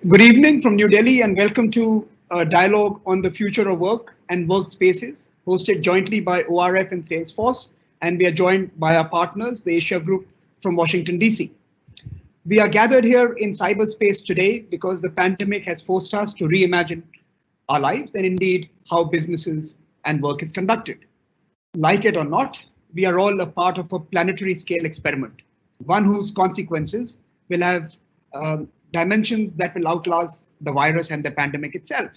Good evening from New Delhi and welcome to a dialogue on the future of work and workspaces hosted jointly by ORF and Salesforce. And we are joined by our partners, the Asia Group from Washington, DC. We are gathered here in cyberspace today because the pandemic has forced us to reimagine our lives and indeed how businesses and work is conducted. Like it or not, we are all a part of a planetary scale experiment, one whose consequences will have dimensions that will outlast the virus and the pandemic itself.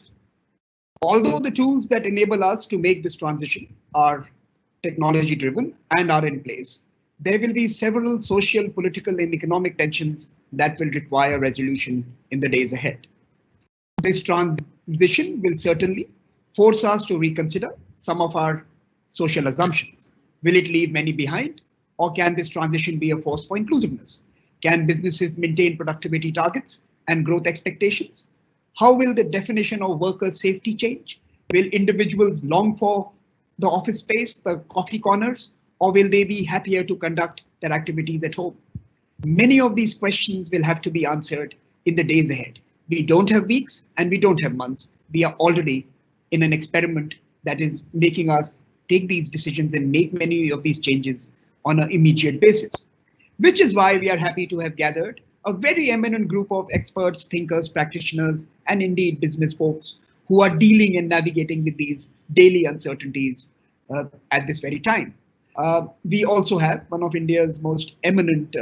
Although the tools that enable us to make this transition are technology driven and are in place, there will be several social, political, and economic tensions that will require resolution in the days ahead. This transition will certainly force us to reconsider some of our social assumptions. Will it leave many behind, or can this transition be a force for inclusiveness? Can businesses maintain productivity targets and growth expectations? How will the definition of worker safety change? Will individuals long for the office space, the coffee corners, or will they be happier to conduct their activities at home? Many of these questions will have to be answered in the days ahead. We don't have weeks and we don't have months. We are already in an experiment that is making us take these decisions and make many of these changes on an immediate basis. Which is why we are happy to have gathered a very eminent group of experts, thinkers, practitioners, and indeed business folks who are dealing and navigating with these daily uncertainties at this very time. We also have one of India's most eminent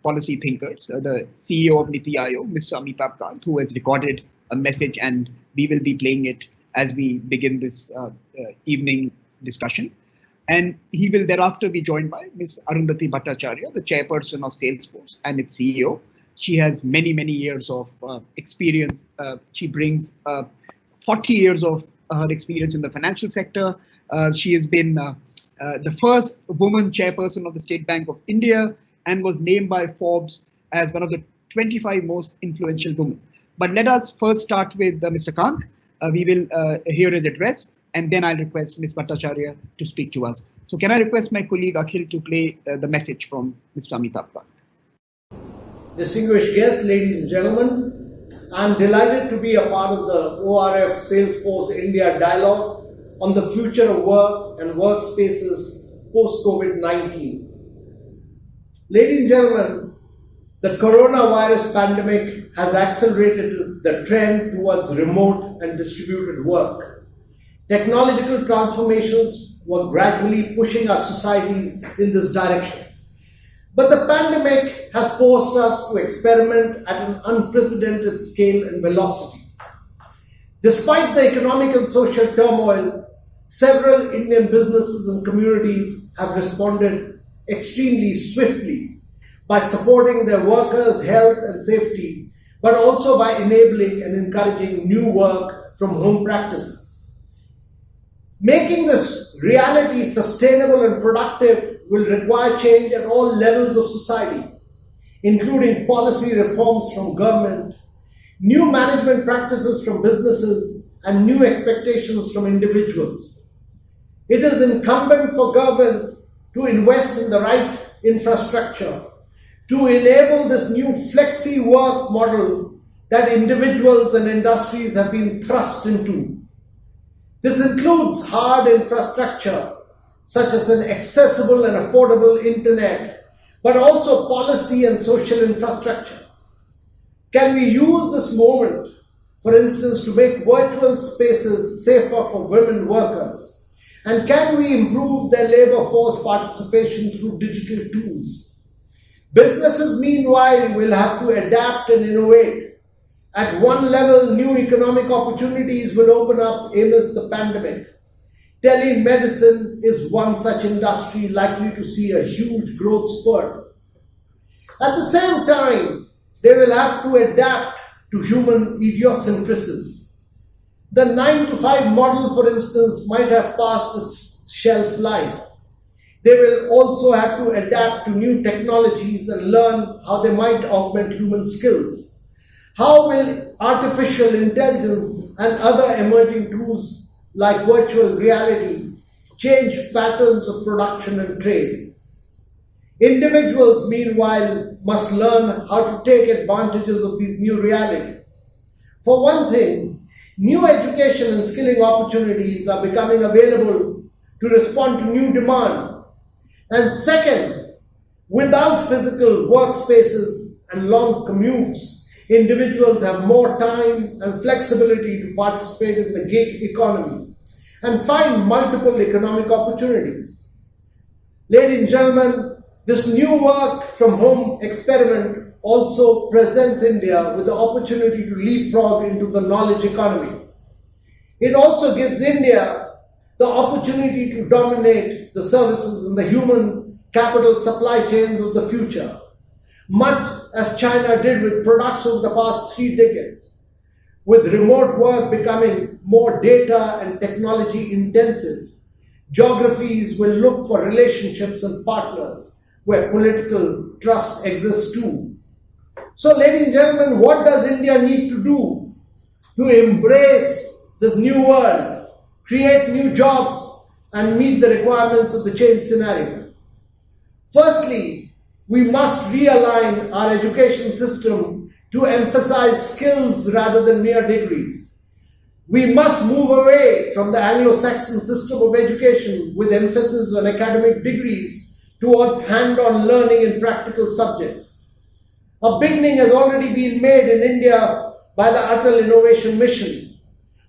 policy thinkers, the CEO of Niti Aayog, Mr. Amitabh Kant, who has recorded a message and we will be playing it as we begin this evening discussion. And he will thereafter be joined by Ms. Arundhati Bhattacharya, the chairperson of Salesforce and its CEO. She has many, many years of experience. She brings 40 years of her experience in the financial sector. She has been the first woman chairperson of the State Bank of India and was named by Forbes as one of the 25 most influential women. But let us first start with Mr. Kant. We will hear his address. And then I'll request Ms. Bhattacharya to speak to us. So can I request my colleague Akhil to play the message from Mr. Amitabh Kant? Distinguished guests, ladies and gentlemen, I'm delighted to be a part of the ORF Salesforce India dialogue on the future of work and workspaces post-COVID-19. Ladies and gentlemen, the coronavirus pandemic has accelerated the trend towards remote and distributed work. Technological transformations were gradually pushing our societies in this direction. But the pandemic has forced us to experiment at an unprecedented scale and velocity. Despite the economic and social turmoil, several Indian businesses and communities have responded extremely swiftly by supporting their workers' health and safety, but also by enabling and encouraging new work from home practices. Making this reality sustainable and productive will require change at all levels of society, including policy reforms from government, new management practices from businesses, and new expectations from individuals. It is incumbent for governments to invest in the right infrastructure to enable this new flexi work model that individuals and industries have been thrust into. This includes hard infrastructure, such as an accessible and affordable internet, but also policy and social infrastructure. Can we use this moment, for instance, to make virtual spaces safer for women workers? And can we improve their labor force participation through digital tools? Businesses, meanwhile, will have to adapt and innovate. At one level, new economic opportunities will open up amidst the pandemic. Telemedicine is one such industry likely to see a huge growth spurt. At the same time, they will have to adapt to human idiosyncrasies. The 9-to-5 model, for instance, might have passed its shelf life. They will also have to adapt to new technologies and learn how they might augment human skills. How will artificial intelligence and other emerging tools like virtual reality change patterns of production and trade? Individuals, meanwhile, must learn how to take advantages of this new reality. For one thing, new education and skilling opportunities are becoming available to respond to new demand. And second, without physical workspaces and long commutes, individuals have more time and flexibility to participate in the gig economy and find multiple economic opportunities. Ladies and gentlemen, this new work from home experiment also presents India with the opportunity to leapfrog into the knowledge economy. It also gives India the opportunity to dominate the services and the human capital supply chains of the future, much as China did with products over the past 3 decades. With remote work becoming more data and technology intensive, geographies will look for relationships and partners where political trust exists too. So, ladies and gentlemen, what does India need to do to embrace this new world, create new jobs, and meet the requirements of the change scenario? Firstly, we must realign our education system to emphasize skills rather than mere degrees. We must move away from the Anglo-Saxon system of education with emphasis on academic degrees towards hand-on learning in practical subjects. A beginning has already been made in India by the Atal Innovation Mission.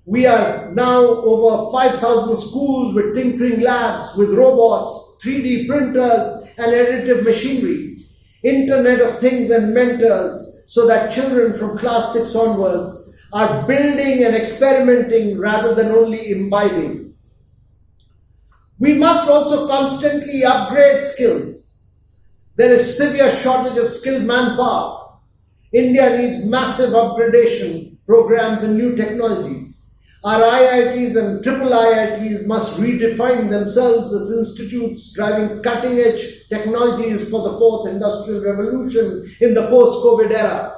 We are now over 5,000 schools with tinkering labs, with robots, 3D printers, and additive machinery, Internet of Things and mentors, so that children from class 6 onwards are building and experimenting rather than only imbibing. We must also constantly upgrade skills. There is severe shortage of skilled manpower. India needs massive upgradation programs and new technologies. Our IITs and triple IITs must redefine themselves as institutes driving cutting-edge technologies for the fourth industrial revolution in the post-COVID era.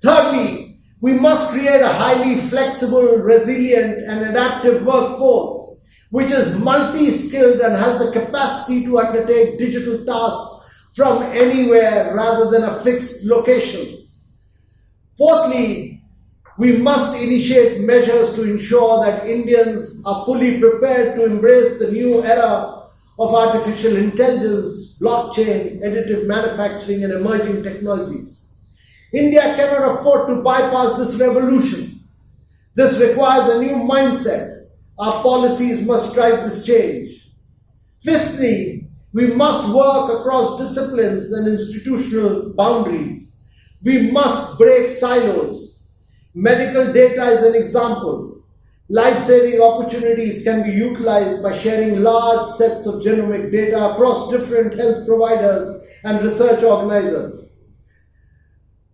Thirdly, we must create a highly flexible, resilient, and adaptive workforce, which is multi-skilled and has the capacity to undertake digital tasks from anywhere rather than a fixed location. Fourthly, we must initiate measures to ensure that Indians are fully prepared to embrace the new era of artificial intelligence, blockchain, additive manufacturing, and emerging technologies. India cannot afford to bypass this revolution. This requires a new mindset. Our policies must drive this change. Fifthly, we must work across disciplines and institutional boundaries. We must break silos. Medical data is an example. Life-saving opportunities can be utilized by sharing large sets of genomic data across different health providers and research organizers.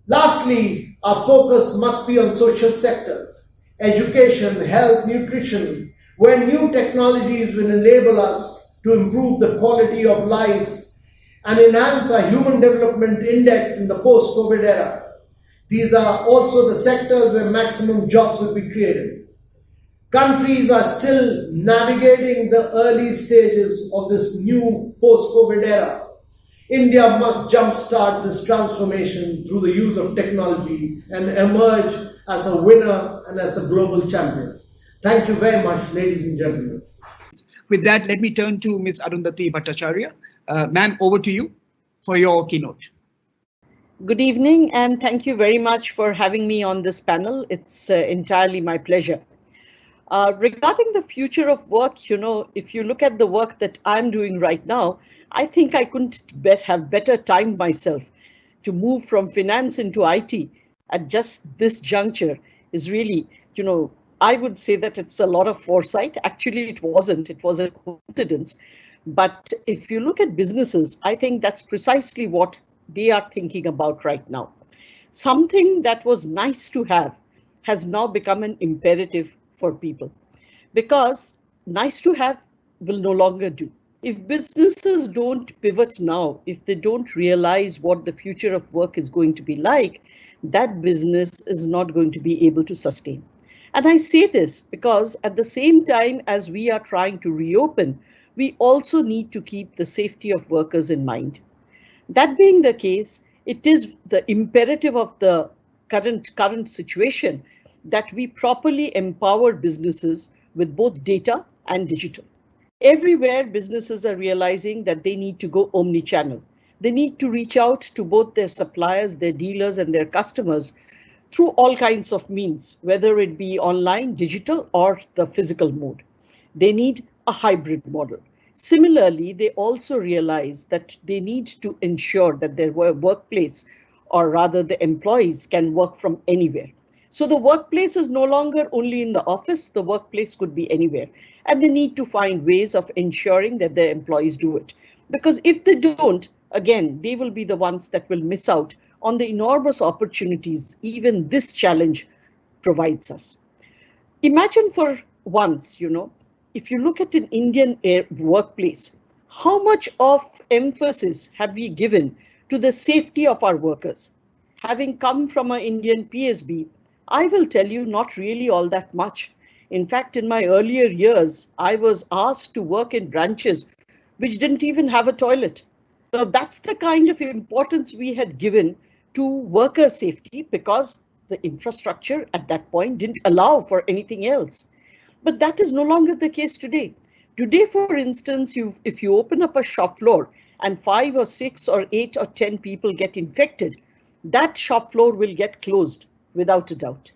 Lastly, our focus must be on social sectors, education, health, nutrition, where new technologies will enable us to improve the quality of life and enhance our human development index in the post-COVID era. These are also the sectors where maximum jobs will be created. Countries are still navigating the early stages of this new post-COVID era. India must jumpstart this transformation through the use of technology and emerge as a winner and as a global champion. Thank you very much, ladies and gentlemen. With that, let me turn to Ms. Arundhati Bhattacharya. Ma'am, over to you for your keynote. Good evening, and thank you very much for having me on this panel. It's entirely my pleasure. Regarding the future of work, if you look at the work that I'm doing right now, I think I couldn't have better timed myself to move from finance into IT at just this juncture is really, I would say that it's a lot of foresight. Actually, it wasn't. It was a coincidence. But if you look at businesses, I think that's precisely what they are thinking about right now. Something that was nice to have has now become an imperative for people, because nice to have will no longer do. If businesses don't pivot now, if they don't realize what the future of work is going to be like, that business is not going to be able to sustain. And I say this because at the same time as we are trying to reopen, we also need to keep the safety of workers in mind. That being the case, it is the imperative of the current situation that we properly empower businesses with both data and digital. Everywhere, businesses are realizing that they need to go omni-channel. They need to reach out to both their suppliers, their dealers, and their customers through all kinds of means, whether it be online, digital, or the physical mode. They need a hybrid model. Similarly, they also realize that they need to ensure that their workplace, or rather the employees, can work from anywhere. So the workplace is no longer only in the office, the workplace could be anywhere. And they need to find ways of ensuring that their employees do it. Because if they don't, again, they will be the ones that will miss out on the enormous opportunities even this challenge provides us. Imagine for once, if you look at an Indian workplace, how much of emphasis have we given to the safety of our workers? Having come from an Indian PSB, I will tell you not really all that much. In fact, in my earlier years, I was asked to work in branches which didn't even have a toilet. Now, that's the kind of importance we had given to worker safety because the infrastructure at that point didn't allow for anything else. But that is no longer the case today. Today, for instance, if you open up a shop floor and 5 or 6 or 8 or 10 people get infected, that shop floor will get closed without a doubt.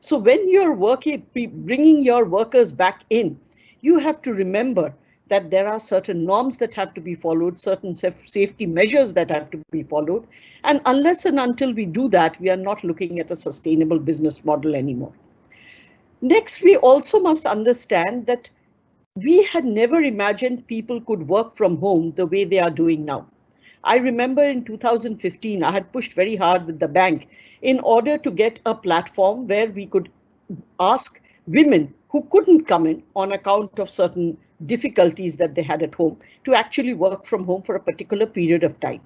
So when you're bringing your workers back in, you have to remember that there are certain norms that have to be followed, certain safety measures that have to be followed. And unless and until we do that, we are not looking at a sustainable business model anymore. Next, we also must understand that we had never imagined people could work from home the way they are doing now. I remember in 2015, I had pushed very hard with the bank in order to get a platform where we could ask women who couldn't come in on account of certain difficulties that they had at home to actually work from home for a particular period of time.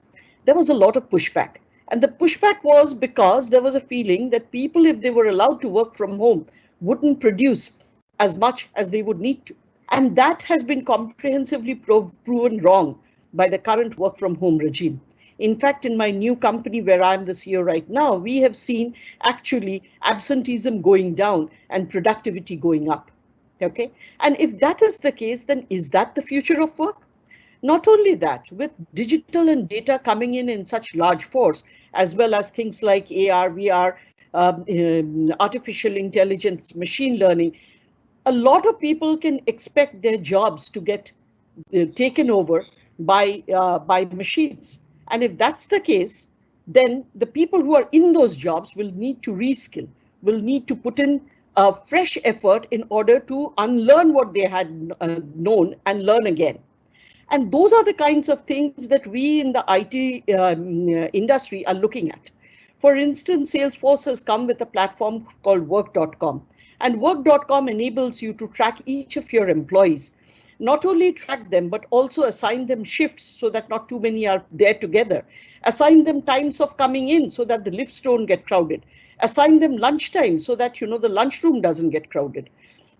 There was a lot of pushback. And the pushback was because there was a feeling that people, if they were allowed to work from home, wouldn't produce as much as they would need to. And that has been comprehensively proven wrong by the current work from home regime. In fact, in my new company where I'm the CEO right now, we have seen actually absenteeism going down and productivity going up. Okay, and if that is the case, then is that the future of work? Not only that, with digital and data coming in such large force, as well as things like AR, VR, artificial intelligence, machine learning, a lot of people can expect their jobs to get taken over by machines. And if that's the case, then the people who are in those jobs will need to reskill, will need to put in a fresh effort in order to unlearn what they had known and learn again. And those are the kinds of things that we in the IT industry are looking at. For instance, Salesforce has come with a platform called work.com. And work.com enables you to track each of your employees. Not only track them, but also assign them shifts so that not too many are there together. Assign them times of coming in so that the lifts don't get crowded. Assign them lunchtime so that the lunchroom doesn't get crowded.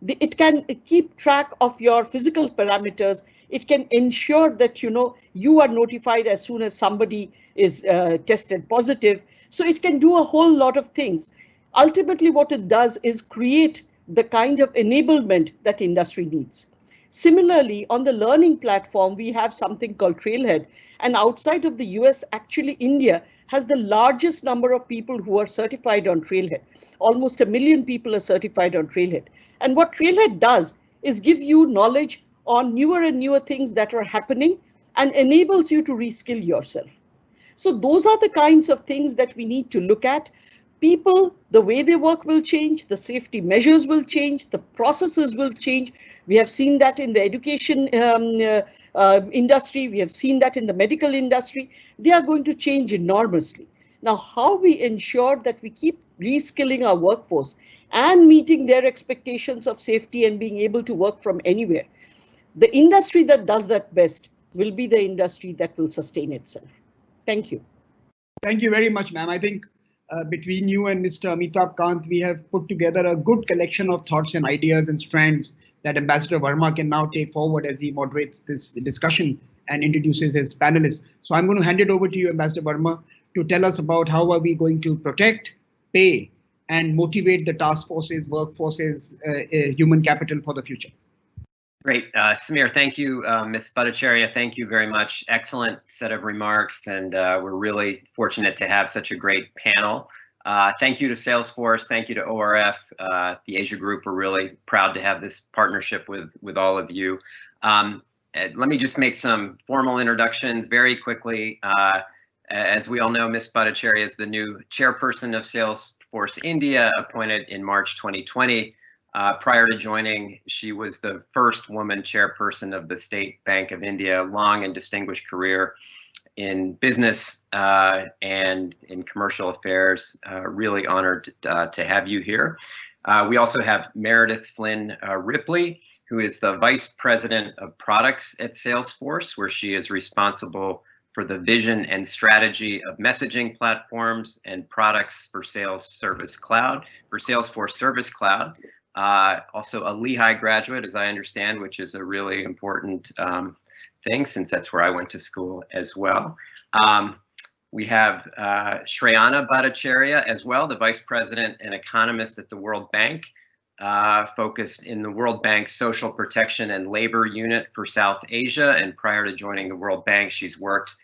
It can keep track of your physical parameters. It can ensure that you are notified as soon as somebody is tested positive. So it can do a whole lot of things. Ultimately, what it does is create the kind of enablement that industry needs. Similarly, on the learning platform, we have something called Trailhead. And outside of the US, actually, India has the largest number of people who are certified on Trailhead. Almost 1 million people are certified on Trailhead. And what Trailhead does is give you knowledge on newer and newer things that are happening and enables you to reskill yourself. So those are the kinds of things that we need to look at. People, the way they work will change, the safety measures will change, the processes will change. We have seen that in the education industry, we have seen that in the medical industry. They are going to change enormously. Now, how we ensure that we keep reskilling our workforce and meeting their expectations of safety and being able to work from anywhere. The industry that does that best will be the industry that will sustain itself. Thank you. Thank you very much, ma'am. I think between you and Mr. Amitabh Kant, we have put together a good collection of thoughts and ideas and strands that Ambassador Verma can now take forward as he moderates this discussion and introduces his panelists. So I'm going to hand it over to you, Ambassador Verma, to tell us about how are we going to protect, pay, and motivate the task forces, workforces, human capital for the future. Great. Samir, thank you. Ms. Bhattacharya, thank you very much. Excellent set of remarks, and we're really fortunate to have such a great panel. Thank you to Salesforce, thank you to ORF, the Asia Group. We're really proud to have this partnership with all of you. Let me just make some formal introductions very quickly. As we all know, Ms. Bhattacharya is the new chairperson of Salesforce India, appointed in March 2020. Prior to joining, she was the first woman chairperson of the State Bank of India, long and distinguished career in business and in commercial affairs. Really honored to have you here. We also have Meredith Flynn Ripley, who is the Vice President of Products at Salesforce, where she is responsible for the vision and strategy of messaging platforms and products for Salesforce Service Cloud. Also a Lehigh graduate, as I understand, which is a really important thing, since that's where I went to school as well. We have Shrayana Bhattacharya as well, the Vice President and Economist at the World Bank, focused in the World Bank's Social Protection and Labor Unit for South Asia. And prior to joining the World Bank, she's worked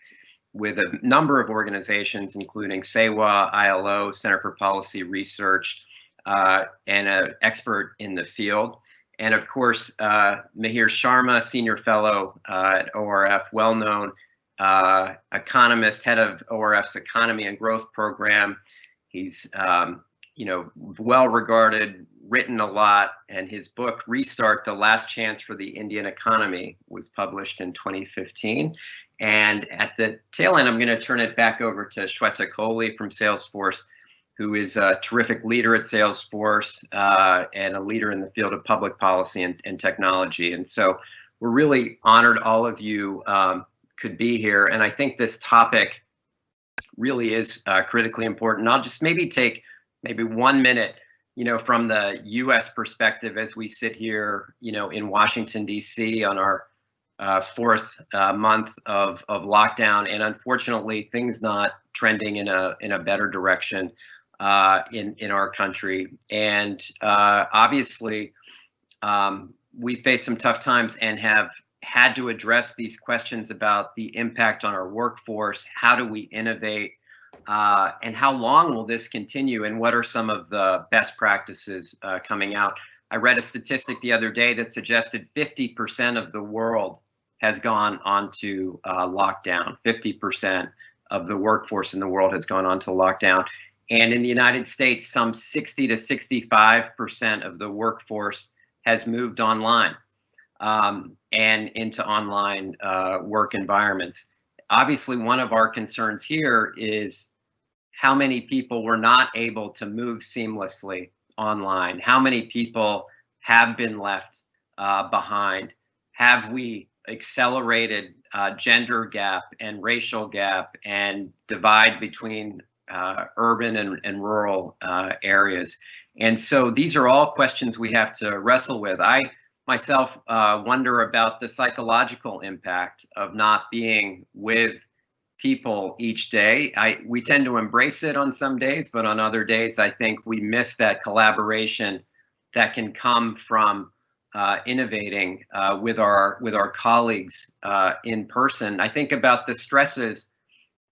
with a number of organizations, including SEWA, ILO, Center for Policy Research, and an expert in the field. And of course, Mihir Sharma, Senior Fellow at ORF, well-known economist, head of ORF's Economy and Growth Program. He's well-regarded, written a lot, and his book, Restart, The Last Chance for the Indian Economy, was published in 2015. And at the tail end, I'm going to turn it back over to Shweta Kohli from Salesforce, who is a terrific leader at Salesforce and a leader in the field of public policy and technology. And so we're really honored all of you could be here. And I think this topic really is critically important. I'll just maybe take 1 minute, from the US perspective as we sit here, in Washington, DC on our fourth month of lockdown. And unfortunately, things not trending in a better direction in our country. And obviously, we face some tough times and have had to address these questions about the impact on our workforce. How do we innovate? And how long will this continue? And what are some of the best practices coming out? I read a statistic the other day that suggested 50% of the world has gone onto lockdown. 50% of the workforce in the world has gone onto lockdown. And in the United States, some 60 to 65% of the workforce has moved online and into online work environments. Obviously, one of our concerns here is how many people were not able to move seamlessly online. How many people have been left behind? Have we accelerated gender gap and racial gap and divide between urban and rural areas? And so these are all questions we have to wrestle with. I myself wonder about the psychological impact of not being with people each day. We tend to embrace it on some days, but on other days, I think we miss that collaboration that can come from innovating with our colleagues in person. I think about the stresses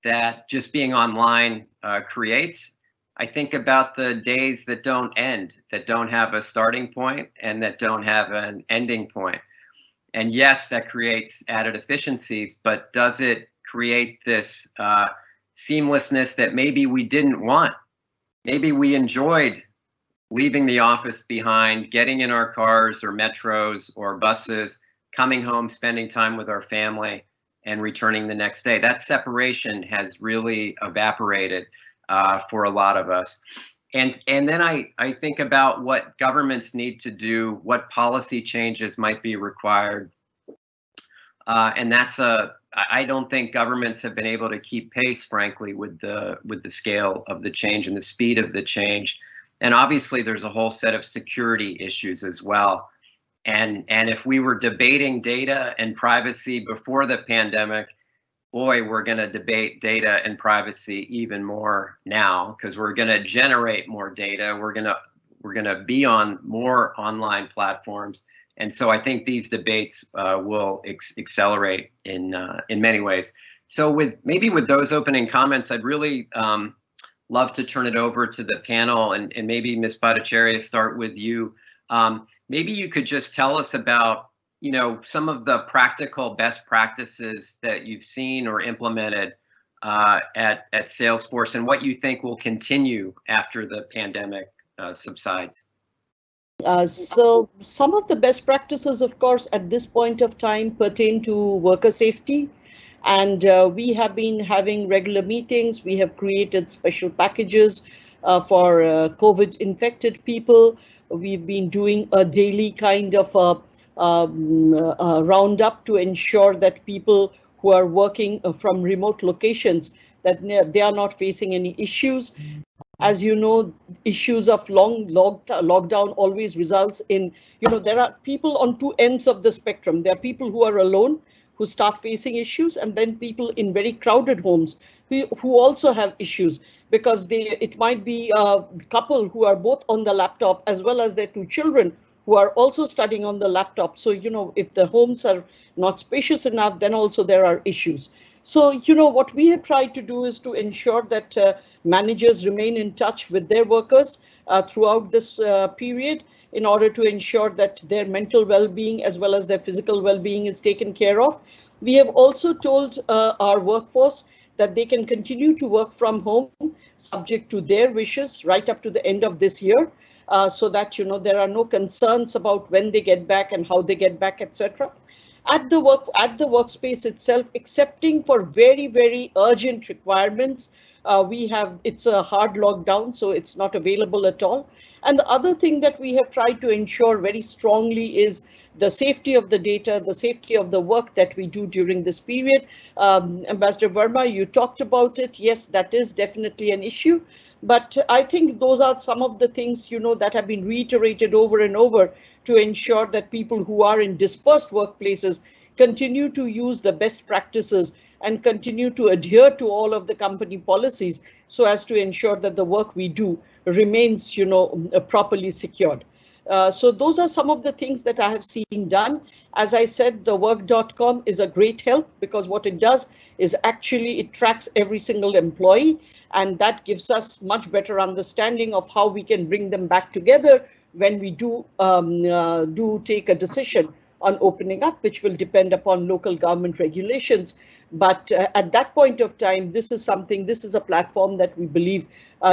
that just being online creates. I think about the days that don't end, that don't have a starting point and that don't have an ending point. And yes, that creates added efficiencies, but does it create this seamlessness that maybe we didn't want? Maybe we enjoyed leaving the office behind, getting in our cars or metros or buses, coming home, spending time with our family, and returning the next day. That separation has really evaporated for a lot of us. And then I think about what governments need to do, what policy changes might be required. And I don't think governments have been able to keep pace, frankly, with the scale of the change and the speed of the change. And obviously, there's a whole set of security issues as well. And if we were debating data and privacy before the pandemic, boy, we're going to debate data and privacy even more now, because we're going to generate more data. We're going to be on more online platforms. And so I think these debates will accelerate in many ways. So with those opening comments, I'd really love to turn it over to the panel, and maybe Ms. Bhattacharya, start with you. Maybe you could just tell us about, some of the practical best practices that you've seen or implemented at Salesforce, and what you think will continue after the pandemic subsides. So some of the best practices, of course, at this point of time pertain to worker safety. And we have been having regular meetings. We have created special packages for COVID infected people. We've been doing a daily kind of a roundup to ensure that people who are working from remote locations, that they are not facing any issues. As you know, issues of long lockdown always results in, there are people on two ends of the spectrum. There are people who are alone, who start facing issues, and then people in very crowded homes who also have issues, because it might be a couple who are both on the laptop, as well as their two children who are also studying on the laptop. So, if the homes are not spacious enough, then also there are issues. So, what we have tried to do is to ensure that managers remain in touch with their workers throughout this period, in order to ensure that their mental well-being as well as their physical well-being is taken care of. We have also told our workforce that they can continue to work from home, subject to their wishes, right up to the end of this year, so that there are no concerns about when they get back and how they get back, etc. At the workspace itself, excepting for very, very urgent requirements, it's a hard lockdown, so it's not available at all. And the other thing that we have tried to ensure very strongly is the safety of the data, the safety of the work that we do during this period. Ambassador Verma, you talked about it. Yes, that is definitely an issue. But I think those are some of the things, that have been reiterated over and over to ensure that people who are in dispersed workplaces continue to use the best practices and continue to adhere to all of the company policies, so as to ensure that the work we do remains, properly secured. So those are some of the things that I have seen done. As I said, the work.com is a great help, because what it does is actually it tracks every single employee, and that gives us much better understanding of how we can bring them back together when we do take a decision on opening up, which will depend upon local government regulations. But at that point of time, this is a platform that we believe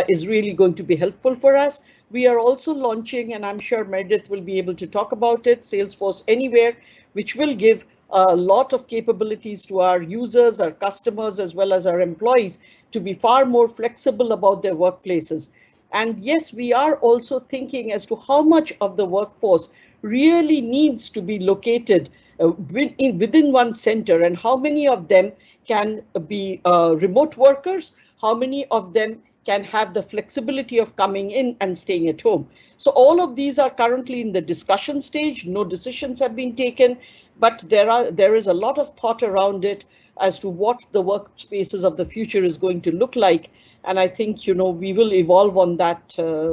is really going to be helpful for us. We are also launching, and I'm sure Meredith will be able to talk about it, Salesforce Anywhere, which will give a lot of capabilities to our users, our customers, as well as our employees, to be far more flexible about their workplaces. And yes, we are also thinking as to how much of the workforce really needs to be located within one center, and how many of them can be remote workers, how many of them can have the flexibility of coming in and staying at home. So all of these are currently in the discussion stage. No decisions have been taken, but there is a lot of thought around it as to what the workspaces of the future is going to look like. And I think, we will evolve on that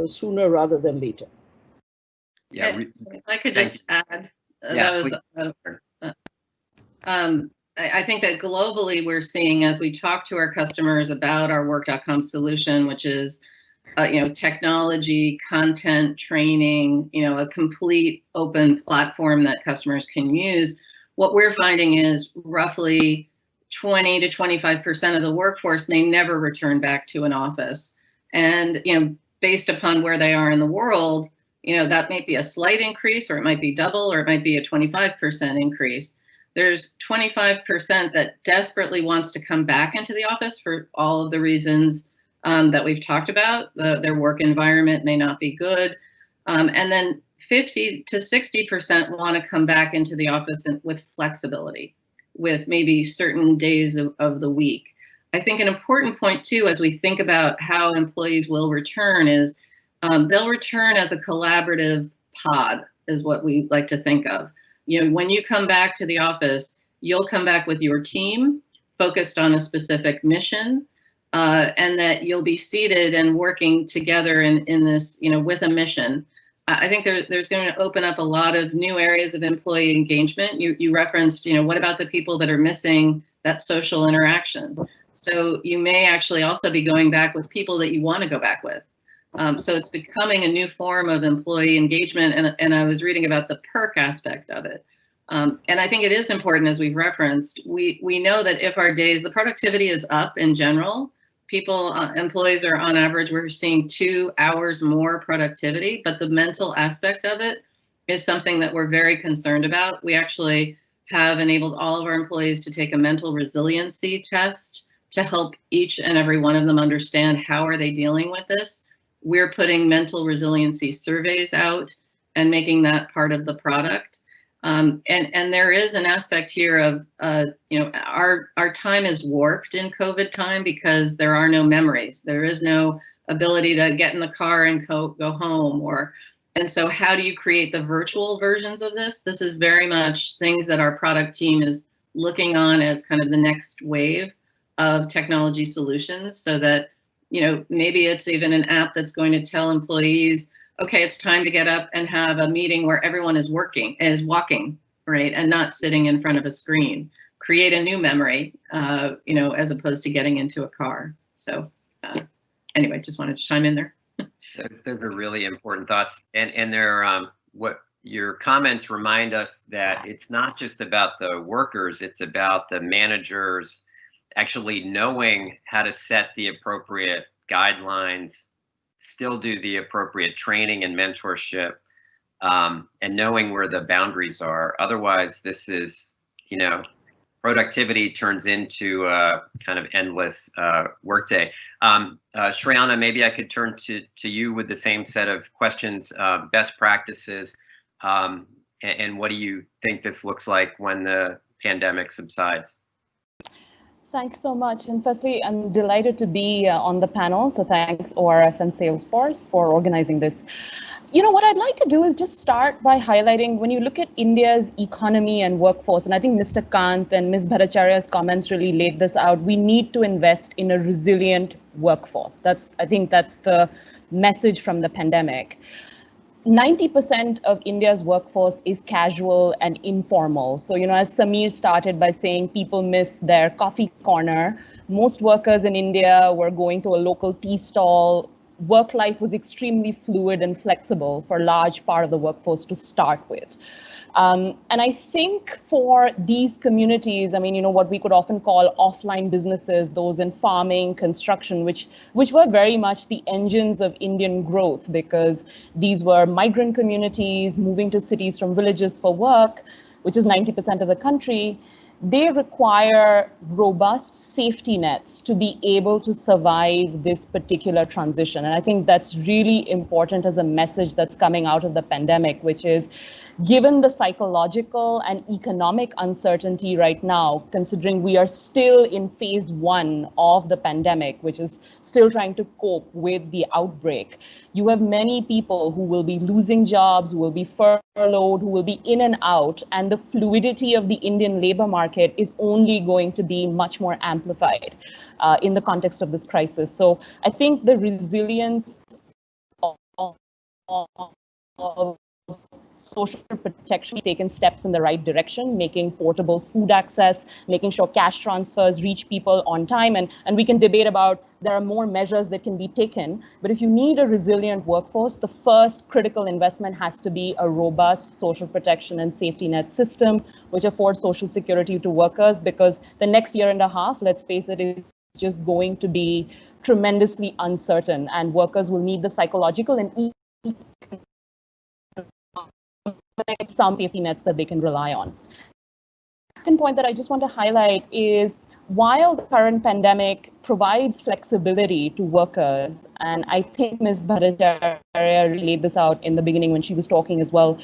sooner rather than later. Yeah, if I could just add, I think that globally we're seeing, as we talk to our customers about our work.com solution, which is technology, content, training, a complete open platform that customers can use, what we're finding is roughly 20 to 25% of the workforce may never return back to an office. And, based upon where they are in the world, that might be a slight increase, or it might be double, or it might be a 25% increase. There's 25% that desperately wants to come back into the office for all of the reasons that we've talked about. Their work environment may not be good. And then 50 to 60% want to come back into the office with flexibility, with maybe certain days of the week. I think an important point too, as we think about how employees will return, is they'll return as a collaborative pod, is what we like to think of. When you come back to the office, you'll come back with your team focused on a specific mission, and that you'll be seated and working together in this, with a mission. I think there's going to open up a lot of new areas of employee engagement. You referenced, what about the people that are missing that social interaction? So you may actually also be going back with people that you want to go back with. So it's becoming a new form of employee engagement, and I was reading about the perk aspect of it. And I think it is important, as we've referenced, we know that if the productivity is up in general, employees are on average, we're seeing 2 hours more productivity, but the mental aspect of it is something that we're very concerned about. We actually have enabled all of our employees to take a mental resiliency test to help each and every one of them understand how are they dealing with this. We're putting mental resiliency surveys out and making that part of the product. And there is an aspect here of, our time is warped in COVID time because there are no memories. There is no ability to get in the car and go home. And so how do you create the virtual versions of this? This is very much things that our product team is looking on as kind of the next wave of technology solutions, so that, maybe it's even an app that's going to tell employees, okay, it's time to get up and have a meeting where everyone is walking, right, and not sitting in front of a screen. Create a new memory, as opposed to getting into a car. So anyway, just wanted to chime in there. Those are really important thoughts, and they're what your comments remind us that it's not just about the workers, it's about the managers actually knowing how to set the appropriate guidelines, still do the appropriate training and mentorship, and knowing where the boundaries are. Otherwise, this is, productivity turns into a kind of endless workday. Shrayana, maybe I could turn to you with the same set of questions, best practices, and what do you think this looks like when the pandemic subsides? Thanks so much. And firstly, I'm delighted to be on the panel. So thanks ORF and Salesforce for organizing this. What I'd like to do is just start by highlighting, when you look at India's economy and workforce, and I think Mr. Kant and Ms. Bhattacharya's comments really laid this out, we need to invest in a resilient workforce. I think that's the message from the pandemic. 90% of India's workforce is casual and informal. So, as Samir started by saying, people miss their coffee corner. Most workers in India were going to a local tea stall. Work life was extremely fluid and flexible for a large part of the workforce to start with. And I think for these communities, what we could often call offline businesses, those in farming, construction, which were very much the engines of Indian growth, because these were migrant communities moving to cities from villages for work, which is 90% of the country. They require robust safety nets to be able to survive this particular transition. And I think that's really important as a message that's coming out of the pandemic, which is, given the psychological and economic uncertainty right now, considering we are still in phase 1 of the pandemic, which is still trying to cope with the outbreak, you have many people who will be losing jobs, who will be furloughed, who will be in and out, and the fluidity of the Indian labor market is only going to be much more amplified in the context of this crisis. So I think the resilience of social protection, taken steps in the right direction, making portable food access, making sure cash transfers reach people on time. And we can debate about, there are more measures that can be taken. But if you need a resilient workforce, the first critical investment has to be a robust social protection and safety net system, which affords social security to workers, because the next year and a half, let's face it, is just going to be tremendously uncertain, and workers will need the psychological and some safety nets that they can rely on. The second point that I just want to highlight is, while the current pandemic provides flexibility to workers, and I think Ms. Bhattacharya laid this out in the beginning when she was talking as well,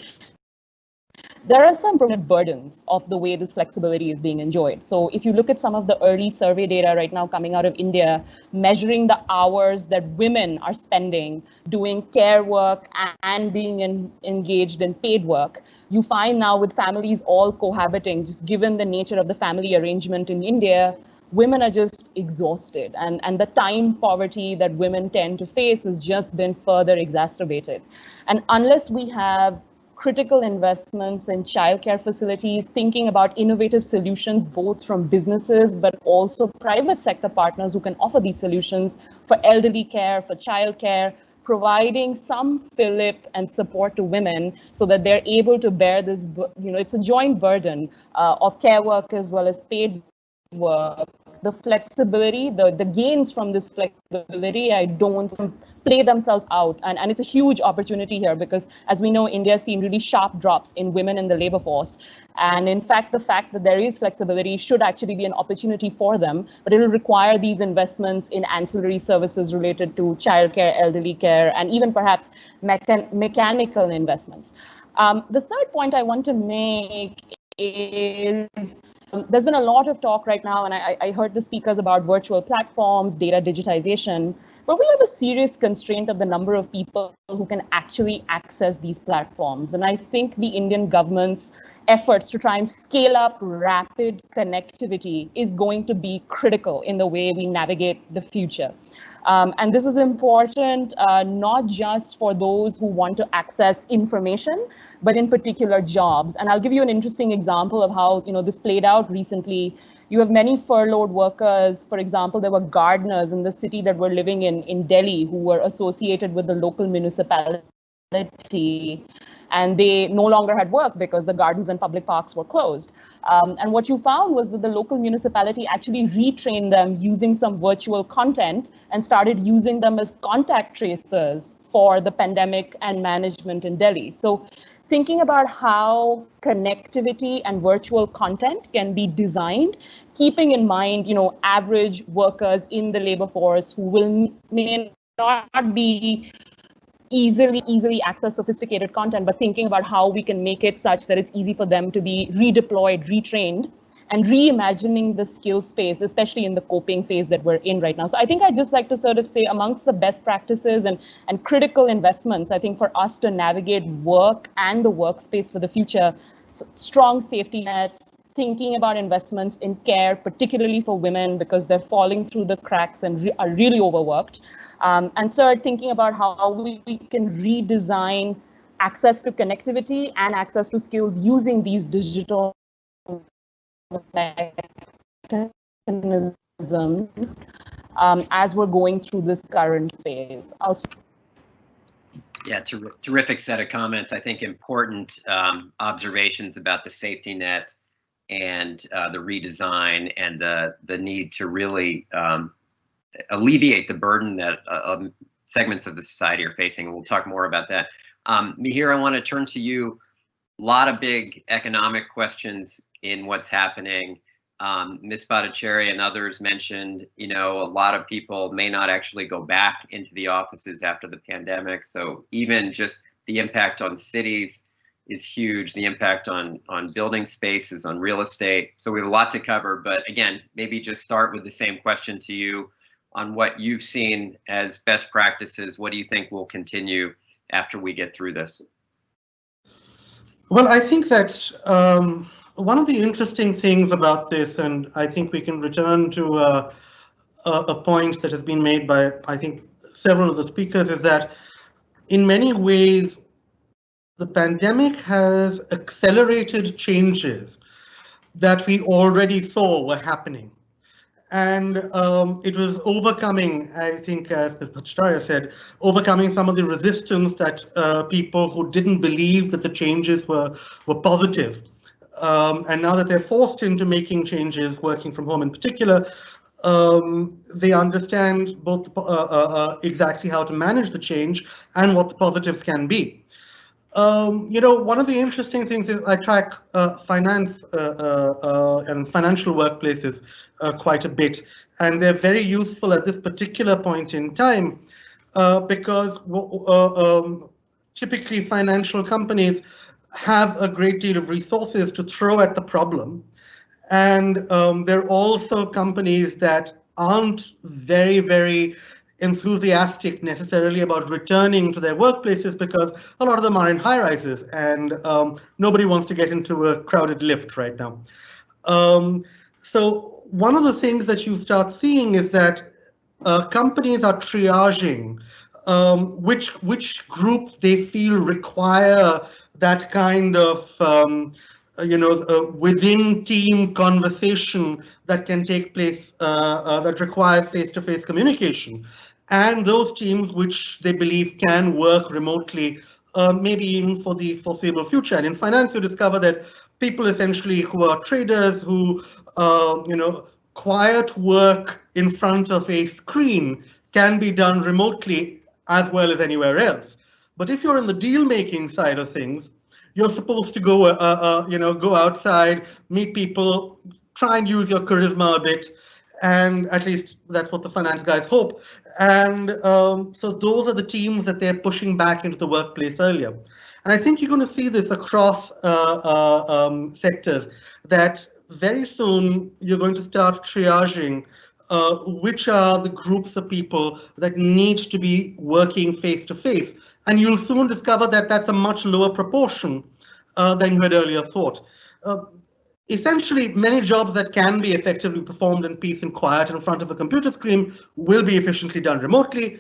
there are some permanent burdens of the way this flexibility is being enjoyed. So if you look at some of the early survey data right now coming out of India, measuring the hours that women are spending doing care work and being engaged in paid work, you find now, with families all cohabiting, just given the nature of the family arrangement in India, women are just exhausted, and the time poverty that women tend to face has just been further exacerbated. And unless we have critical investments in childcare facilities, thinking about innovative solutions, both from businesses, but also private sector partners who can offer these solutions for elderly care, for childcare, providing some fillip and support to women so that they're able to bear this, it's a joint burden of care work as well as paid work. The flexibility, the gains from this flexibility, I don't play themselves out. And it's a huge opportunity here because, as we know, India has seen really sharp drops in women in the labor force. And in fact, the fact that there is flexibility should actually be an opportunity for them, but it will require these investments in ancillary services related to childcare, elderly care, and even perhaps mechanical investments. The third point I want to make is there's been a lot of talk right now, and I heard the speakers about virtual platforms, data digitization, but we have a serious constraint of the number of people who can actually access these platforms. And I think the Indian government's efforts to try and scale up rapid connectivity is going to be critical in the way we navigate the future. And this is important not just for those who want to access information, but in particular jobs. And I'll give you an interesting example of how this played out recently. You have many furloughed workers. For example, there were gardeners in the city that were living in Delhi who were associated with the local municipality. And they no longer had work because the gardens and public parks were closed. And what you found was that the local municipality actually retrained them using some virtual content and started using them as contact tracers for the pandemic and management in Delhi. So thinking about how connectivity and virtual content can be designed, keeping in mind, average workers in the labor force who may not be easily access sophisticated content, but thinking about how we can make it such that it's easy for them to be redeployed, retrained, and reimagining the skill space, especially in the coping phase that we're in right now. So I think I'd just like to sort of say amongst the best practices and critical investments, I think for us to navigate work and the workspace for the future, strong safety nets, thinking about investments in care, particularly for women, because they're falling through the cracks and are really overworked. And third, thinking about how we can redesign access to connectivity and access to skills using these digital mechanisms as we're going through this current phase. Yeah, terrific set of comments. I think important observations about the safety net and the redesign and the need to really alleviate the burden that segments of the society are facing. And we'll talk more about that. Mihir, I want to turn to you. A lot of big economic questions in what's happening. Ms. Bhattacharya and others mentioned, a lot of people may not actually go back into the offices after the pandemic. So even just the impact on cities is huge, the impact on building spaces, on real estate. So we have a lot to cover, but again, maybe just start with the same question to you on what you've seen as best practices. What do you think will continue after we get through this? Well, I think that one of the interesting things about this, and I think we can return to a point that has been made by, I think, several of the speakers, is that in many ways, the pandemic has accelerated changes that we already saw were happening. And it was overcoming, I think, as Ms. Bhattacharya said, overcoming some of the resistance that people who didn't believe that the changes were positive. And now that they're forced into making changes, working from home in particular, they understand both exactly how to manage the change and what the positives can be. One of the interesting things is I track finance and financial workplaces quite a bit, and they're very useful at this particular point in time because typically financial companies have a great deal of resources to throw at the problem. And they're also companies that aren't very, very enthusiastic necessarily about returning to their workplaces because a lot of them are in high rises and nobody wants to get into a crowded lift right now. So one of the things that you start seeing is that companies are triaging which groups they feel require that kind of within team conversation that can take place that requires face-to-face communication, and those teams which they believe can work remotely, maybe even for the foreseeable future. And in finance, you discover that people essentially who are traders, who quiet work in front of a screen can be done remotely as well as anywhere else. But if you're in the deal-making side of things, you're supposed to go, go outside, meet people, try and use your charisma a bit, and at least that's what the finance guys hope. And so those are the teams that they're pushing back into the workplace earlier. And I think you're going to see this across sectors, that very soon you're going to start triaging which are the groups of people that need to be working face-to-face. And you'll soon discover that that's a much lower proportion than you had earlier thought. Essentially, many jobs that can be effectively performed in peace and quiet in front of a computer screen will be efficiently done remotely.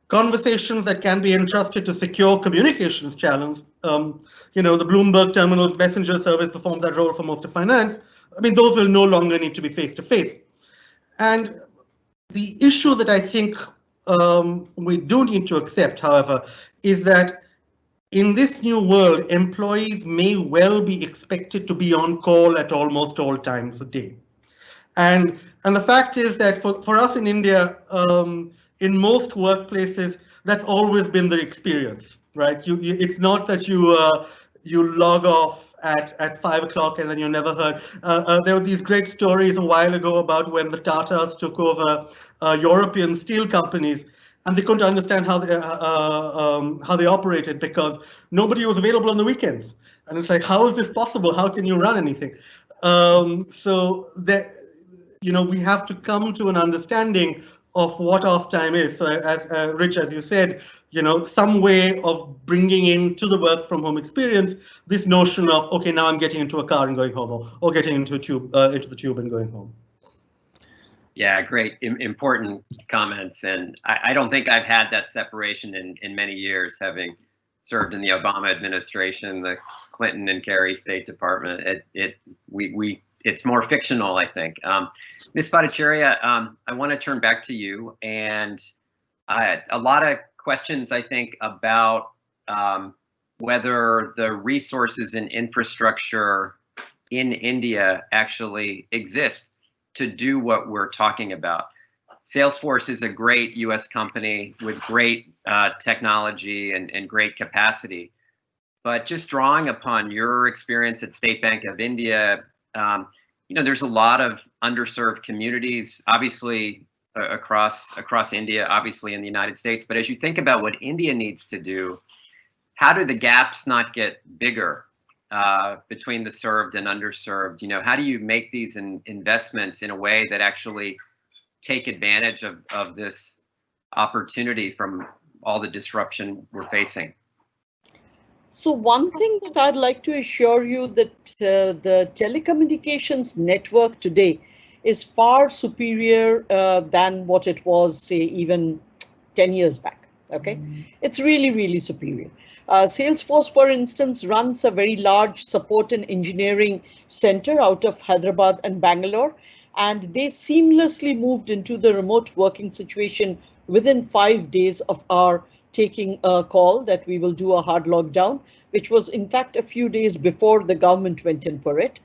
Conversations that can be entrusted to secure communications channels, the Bloomberg Terminals Messenger service performs that role for most of finance. I mean, those will no longer need to be face-to-face. And the issue that I think we do need to accept, however, is that in this new world, employees may well be expected to be on call at almost all times a day. And the fact is that for us in India, in most workplaces, that's always been the experience, right? It's not that you log off at 5 o'clock and then you're never heard. There were these great stories a while ago about when the Tatas took over European steel companies, and they couldn't understand how they operated because nobody was available on the weekends. And it's like, how is this possible? How can you run anything? So that, we have to come to an understanding of what off time is. So as Rich, as you said, some way of bringing into the work from home experience this notion of, okay, now I'm getting into a car and going home, or getting into the tube and going home. Yeah, great, important comments. And I don't think I've had that separation in many years, having served in the Obama administration, the Clinton and Kerry State Department. It's more fictional, I think. Ms. Bhattacharya, I want to turn back to you, and a lot of questions, I think, about whether the resources and infrastructure in India actually exist to do what we're talking about. Salesforce is a great US company with great technology and great capacity, but just drawing upon your experience at State Bank of India, there's a lot of underserved communities, obviously across India, obviously in the United States. But as you think about what India needs to do, how do the gaps not get bigger between the served and underserved? How do you make these investments in a way that actually take advantage of this opportunity from all the disruption we're facing? So one thing that I'd like to assure you that the telecommunications network today is far superior than what it was, say, even 10 years back. Okay, It's really, really superior. Salesforce, for instance, runs a very large support and engineering center out of Hyderabad and Bangalore, and they seamlessly moved into the remote working situation within 5 days of our taking a call that we will do a hard lockdown, which was in fact a few days before the government went in for it.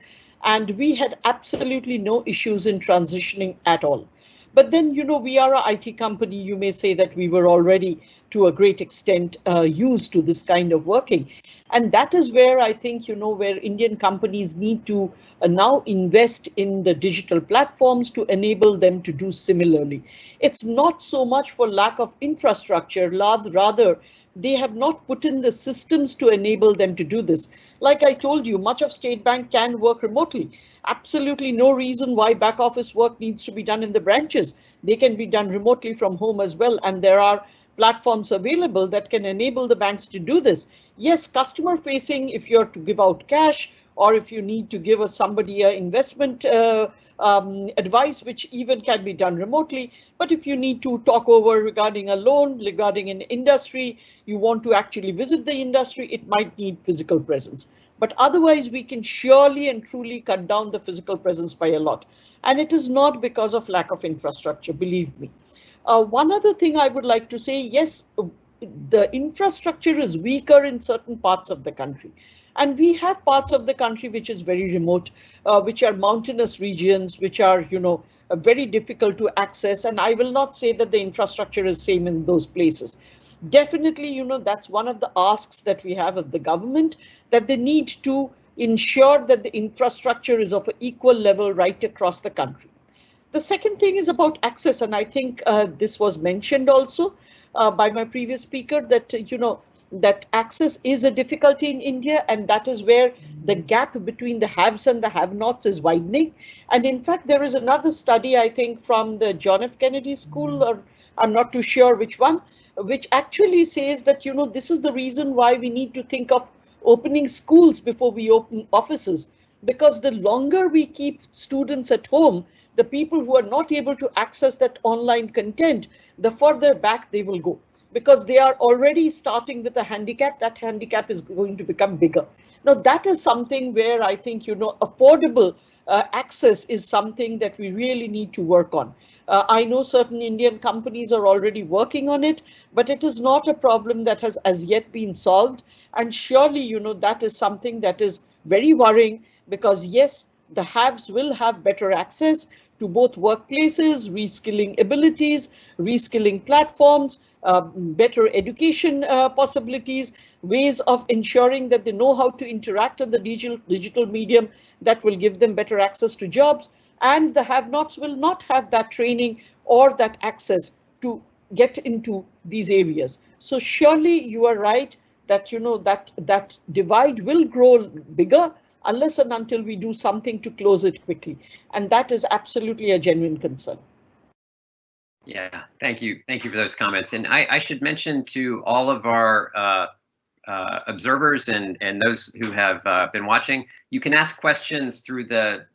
And we had absolutely no issues in transitioning at all. But then, we are an IT company. You may say that we were already to a great extent used to this kind of working. And that is where I think, where Indian companies need to now invest in the digital platforms to enable them to do similarly. It's not so much for lack of infrastructure, rather they have not put in the systems to enable them to do this. Like I told you, much of State Bank can work remotely. Absolutely no reason why back office work needs to be done in the branches. They can be done remotely from home as well. And there are platforms available that can enable the banks to do this. Yes, customer facing, if you're to give out cash, or if you need to give somebody an investment advice, which even can be done remotely. But if you need to talk over regarding a loan, regarding an industry, you want to actually visit the industry, it might need physical presence. But otherwise, we can surely and truly cut down the physical presence by a lot. And it is not because of lack of infrastructure, believe me. One other thing I would like to say, yes, the infrastructure is weaker in certain parts of the country. And we have parts of the country which is very remote, which are mountainous regions, which are, very difficult to access. And I will not say that the infrastructure is same in those places. Definitely, that's one of the asks that we have of the government, that they need to ensure that the infrastructure is of an equal level right across the country. The second thing is about access, and I think this was mentioned also by my previous speaker, that that access is a difficulty in India, and that is where the gap between the haves and the have-nots is widening. And in fact, there is another study, I think, from the John F. Kennedy School, or I'm not too sure which one, which actually says that, this is the reason why we need to think of opening schools before we open offices, because the longer we keep students at home, the people who are not able to access that online content, the further back they will go, because they are already starting with a handicap. That handicap is going to become bigger. Now, that is something where I think, affordable access is something that we really need to work on. I know certain Indian companies are already working on it, but it is not a problem that has as yet been solved. And surely, that is something that is very worrying, because yes, the haves will have better access to both workplaces, reskilling abilities, reskilling platforms, better education possibilities, ways of ensuring that they know how to interact on the digital medium that will give them better access to jobs. And the have-nots will not have that training or that access to get into these areas. So surely you are right that, that divide will grow bigger unless and until we do something to close it quickly. And that is absolutely a genuine concern. Yeah, thank you. Thank you for those comments. And I should mention to all of our observers and those who have been watching, you can ask questions through the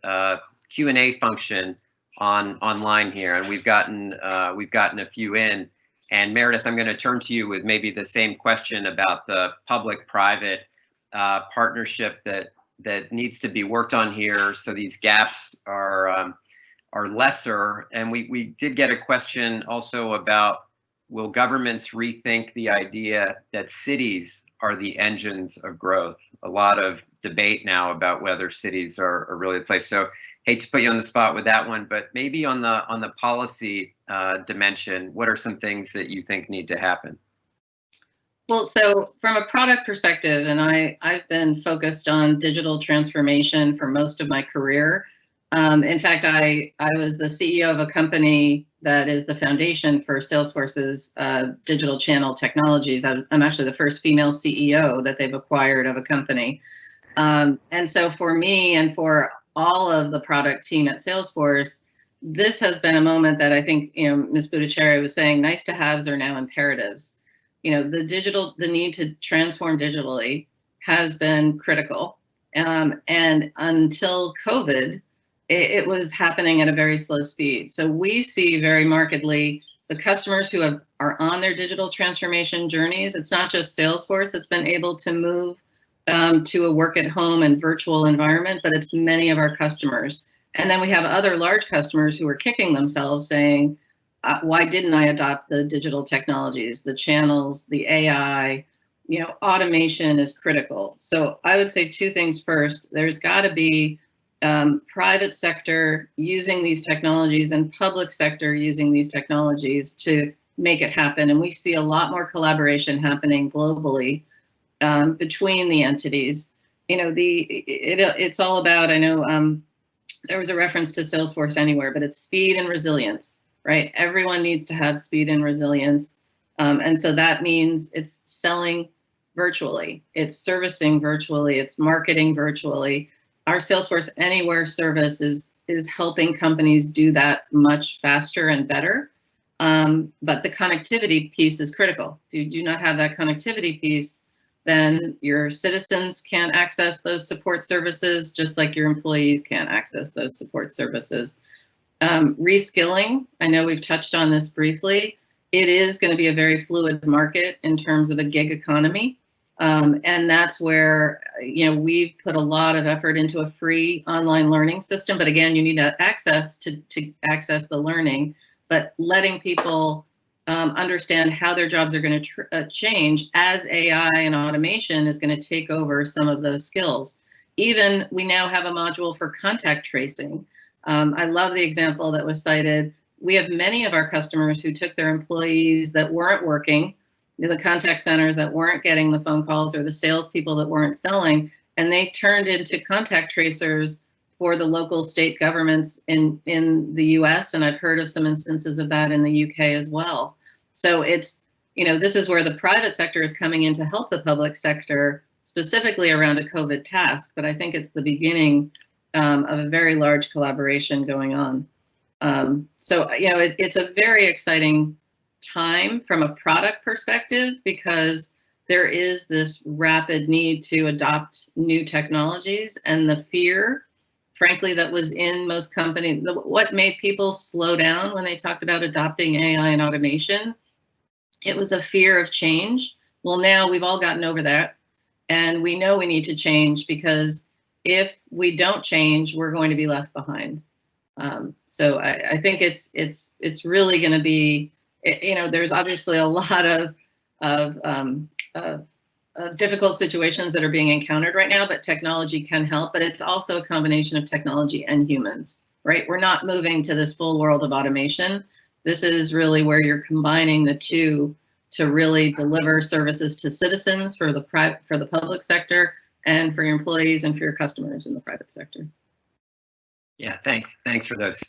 Q&A function online here, and we've gotten a few in. And Meredith, I'm going to turn to you with maybe the same question about the public-private partnership that needs to be worked on here, so these gaps are lesser. And we did get a question also about, will governments rethink the idea that cities are the engines of growth? A lot of debate now about whether cities are really the place. So hate to put you on the spot with that one, but maybe on the policy dimension, what are some things that you think need to happen? Well, so from a product perspective, and I've been focused on digital transformation for most of my career. In fact, I was the CEO of a company that is the foundation for Salesforce's digital channel technologies. I'm actually the first female CEO that they've acquired of a company. And so for me and for all of the product team at Salesforce, this has been a moment that I think, Ms. Bhattacharya was saying, nice to haves are now imperatives. The need to transform digitally has been critical. And until COVID, it was happening at a very slow speed. So we see very markedly the customers who are on their digital transformation journeys. It's not just Salesforce that's been able to move to a work at home and virtual environment, but it's many of our customers. And then we have other large customers who are kicking themselves saying, why didn't I adopt the digital technologies, the channels, the AI? Automation is critical. So I would say two things. First, there's got to be private sector using these technologies and public sector using these technologies to make it happen. And we see a lot more collaboration happening globally between the entities. It's all about, I know there was a reference to Salesforce Anywhere, but it's speed and resilience, right? Everyone needs to have speed and resilience. And so that means it's selling virtually, it's servicing virtually, it's marketing virtually. Our Salesforce Anywhere service is helping companies do that much faster and better. But the connectivity piece is critical. If you do not have that connectivity piece, then your citizens can't access those support services, just like your employees can't access those support services. Reskilling, I know we've touched on this briefly. It is going to be a very fluid market in terms of a gig economy. And that's where, we've put a lot of effort into a free online learning system. But again, you need access to access the learning, but letting people understand how their jobs are going to change as AI and automation is going to take over some of those skills. Even we now have a module for contact tracing. I love the example that was cited. We have many of our customers who took their employees that weren't working, the contact centers that weren't getting the phone calls, or the salespeople that weren't selling, and they turned into contact tracers for the local state governments in the US, and I've heard of some instances of that in the UK as well. So it's, this is where the private sector is coming in to help the public sector, specifically around a COVID task, but I think it's the beginning of a very large collaboration going on. It's a very exciting time from a product perspective, because there is this rapid need to adopt new technologies, and the fear, frankly, that was in most companies, what made people slow down when they talked about adopting AI and automation, it was a fear of change. Well, now we've all gotten over that, and we know we need to change, because if we don't change, we're going to be left behind. So I think it's really going to be, there's obviously a lot of difficult situations that are being encountered right now, but technology can help. But it's also a combination of technology and humans, right? We're not moving to this full world of automation. This is really where you're combining the two to really deliver services to citizens for the public sector, and for your employees and for your customers in the private sector. Yeah, thanks for those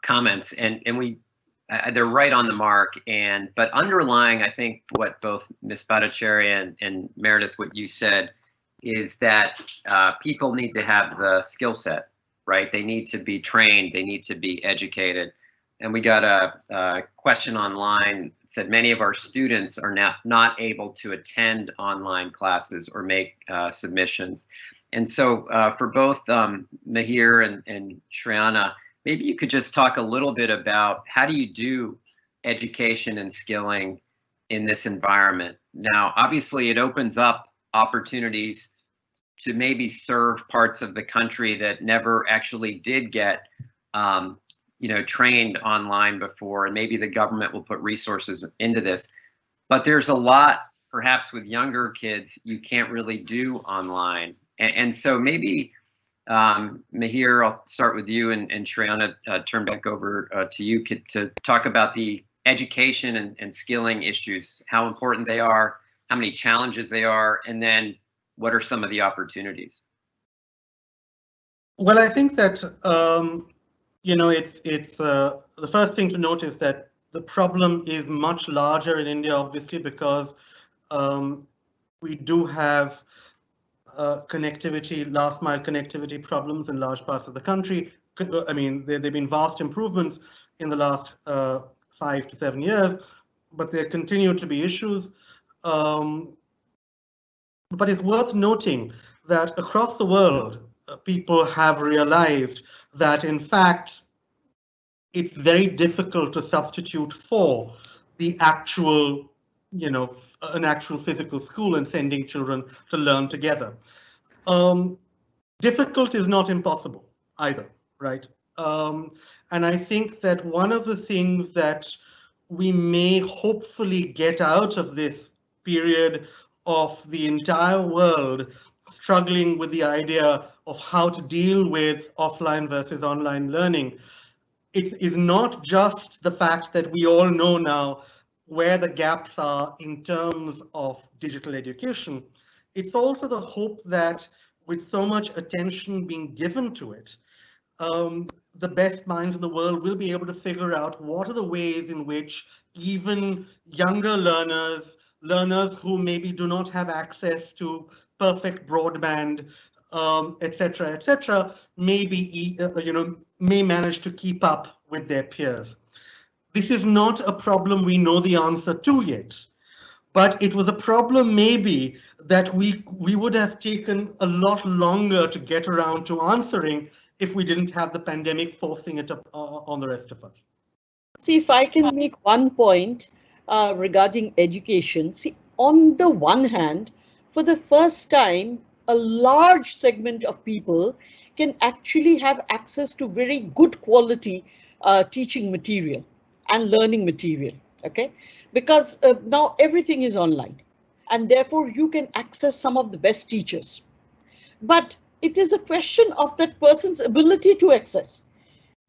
comments, and they're right on the mark. But underlying, I think what both Ms. Bhattacharya and Meredith, what you said, is that people need to have the skill set, right? They need to be trained, they need to be educated. And we got a question online that said many of our students are not able to attend online classes or make submissions. And so for both Mihir and Shrayana, maybe you could just talk a little bit about how do you do education and skilling in this environment? Now, obviously, it opens up opportunities to maybe serve parts of the country that never actually did get trained online before, and maybe the government will put resources into this. But there's a lot, perhaps with younger kids, you can't really do online. And so maybe, Mihir, I'll start with you, and Shrayana, turn back over to you to talk about the education and skilling issues, how important they are, how many challenges they are, and then what are some of the opportunities? Well, I think that it's the first thing to note is that the problem is much larger in India, obviously, because we do have connectivity, last mile connectivity problems in large parts of the country. I mean, there have been vast improvements in the last 5 to 7 years, but there continue to be issues. But it's worth noting that across the world, people have realized that, in fact, it's very difficult to substitute for the actual, an actual physical school and sending children to learn together. Difficult is not impossible either, right? And I think that one of the things that we may hopefully get out of this period of the entire world struggling with the idea of how to deal with offline versus online learning, it is not just the fact that we all know now where the gaps are in terms of digital education. It's also the hope that with so much attention being given to it, the best minds in the world will be able to figure out what are the ways in which even younger learners who maybe do not have access to perfect broadband, etc., maybe may manage to keep up with their peers. This is not a problem we know the answer to yet, but it was a problem maybe that we would have taken a lot longer to get around to answering if we didn't have the pandemic forcing it up on the rest of us. See, if I can make one point regarding education. See, on the one hand, for the first time, a large segment of people can actually have access to very good quality teaching material and learning material, okay? Because now everything is online, and therefore you can access some of the best teachers. But it is a question of that person's ability to access.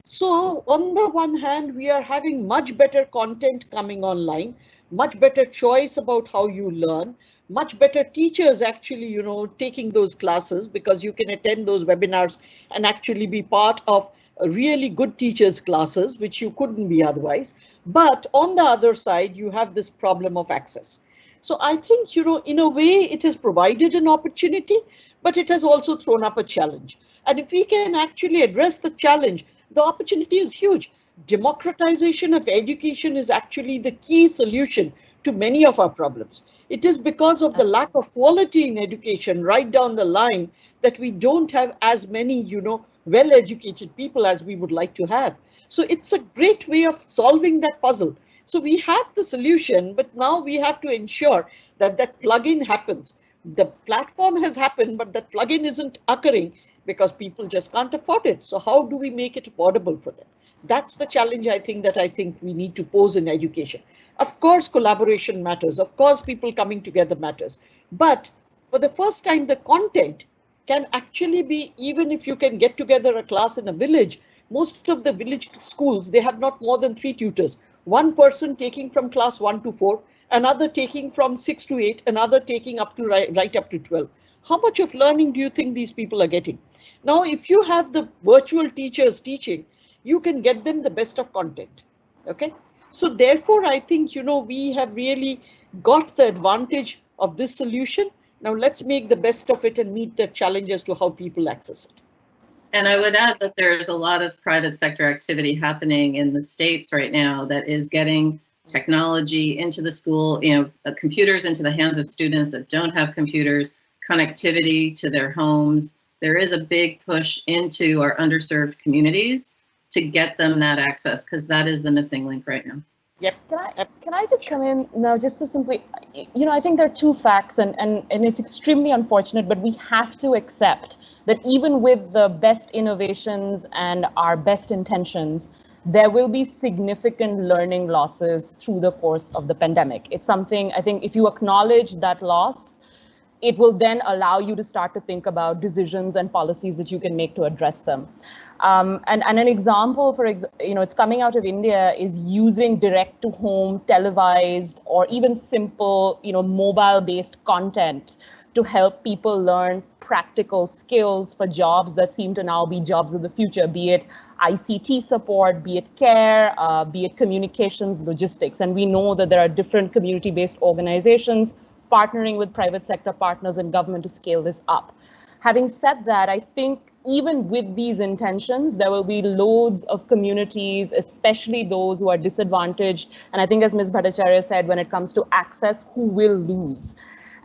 So on the one hand, we are having much better content coming online, much better choice about how you learn, much better teachers actually, you know, taking those classes, because you can attend those webinars and actually be part of really good teachers' classes, which you couldn't be otherwise. But on the other side, you have this problem of access. So I think, you know, in a way, it has provided an opportunity, but it has also thrown up a challenge. And if we can actually address the challenge, the opportunity is huge. Democratization of education is actually the key solution to many of our problems. It is because of the lack of quality in education right down the line that we don't have as many, you know, well-educated people as we would like to have. So it's a great way of solving that puzzle. So we have the solution, but now we have to ensure that that plug-in happens. The platform has happened, but that plug-in isn't occurring because people just can't afford it. So how do we make it affordable for them? That's the challenge I think we need to pose in education. Of course, collaboration matters. Of course, people coming together matters. But for the first time, the content can actually be, even if you can get together a class in a village, most of the village schools, they have not more than 3 tutors. One person taking from class 1 to 4, another taking from 6 to 8, another taking up to right up to 12. How much of learning do you think these people are getting? Now, if you have the virtual teachers teaching, you can get them the best of content, okay? So therefore, I think, you know, we have really got the advantage of this solution. Now let's make the best of it and meet the challenges to how people access it. And I would add that there's a lot of private sector activity happening in the States right now that is getting technology into the school, you know, computers into the hands of students that don't have computers, connectivity to their homes. There is a big push into our underserved communities to get them that access, because that is the missing link right now. Yep. Can I just come in now, just to simply, you know, I think there are 2 facts, and it's extremely unfortunate, but we have to accept that even with the best innovations and our best intentions, there will be significant learning losses through the course of the pandemic. It's something, I think, if you acknowledge that loss, it will then allow you to start to think about decisions and policies that you can make to address them. And an example, it's coming out of India, is using direct-to-home, televised, or even simple, mobile-based content to help people learn practical skills for jobs that seem to now be jobs of the future, be it ICT support, be it care, be it communications, logistics. And we know that there are different community-based organizations partnering with private sector partners and government to scale this up. Having said that, I think even with these intentions, there will be loads of communities, especially those who are disadvantaged. And I think, as Ms. Bhattacharya said, when it comes to access, who will lose?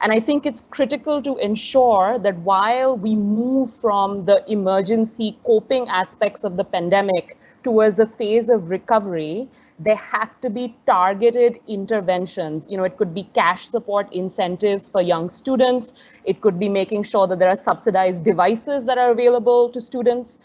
And I think it's critical to ensure that while we move from the emergency coping aspects of the pandemic towards a phase of recovery, there have to be targeted interventions. It could be cash support incentives for young students. It could be making sure that there are subsidized devices that are available to students.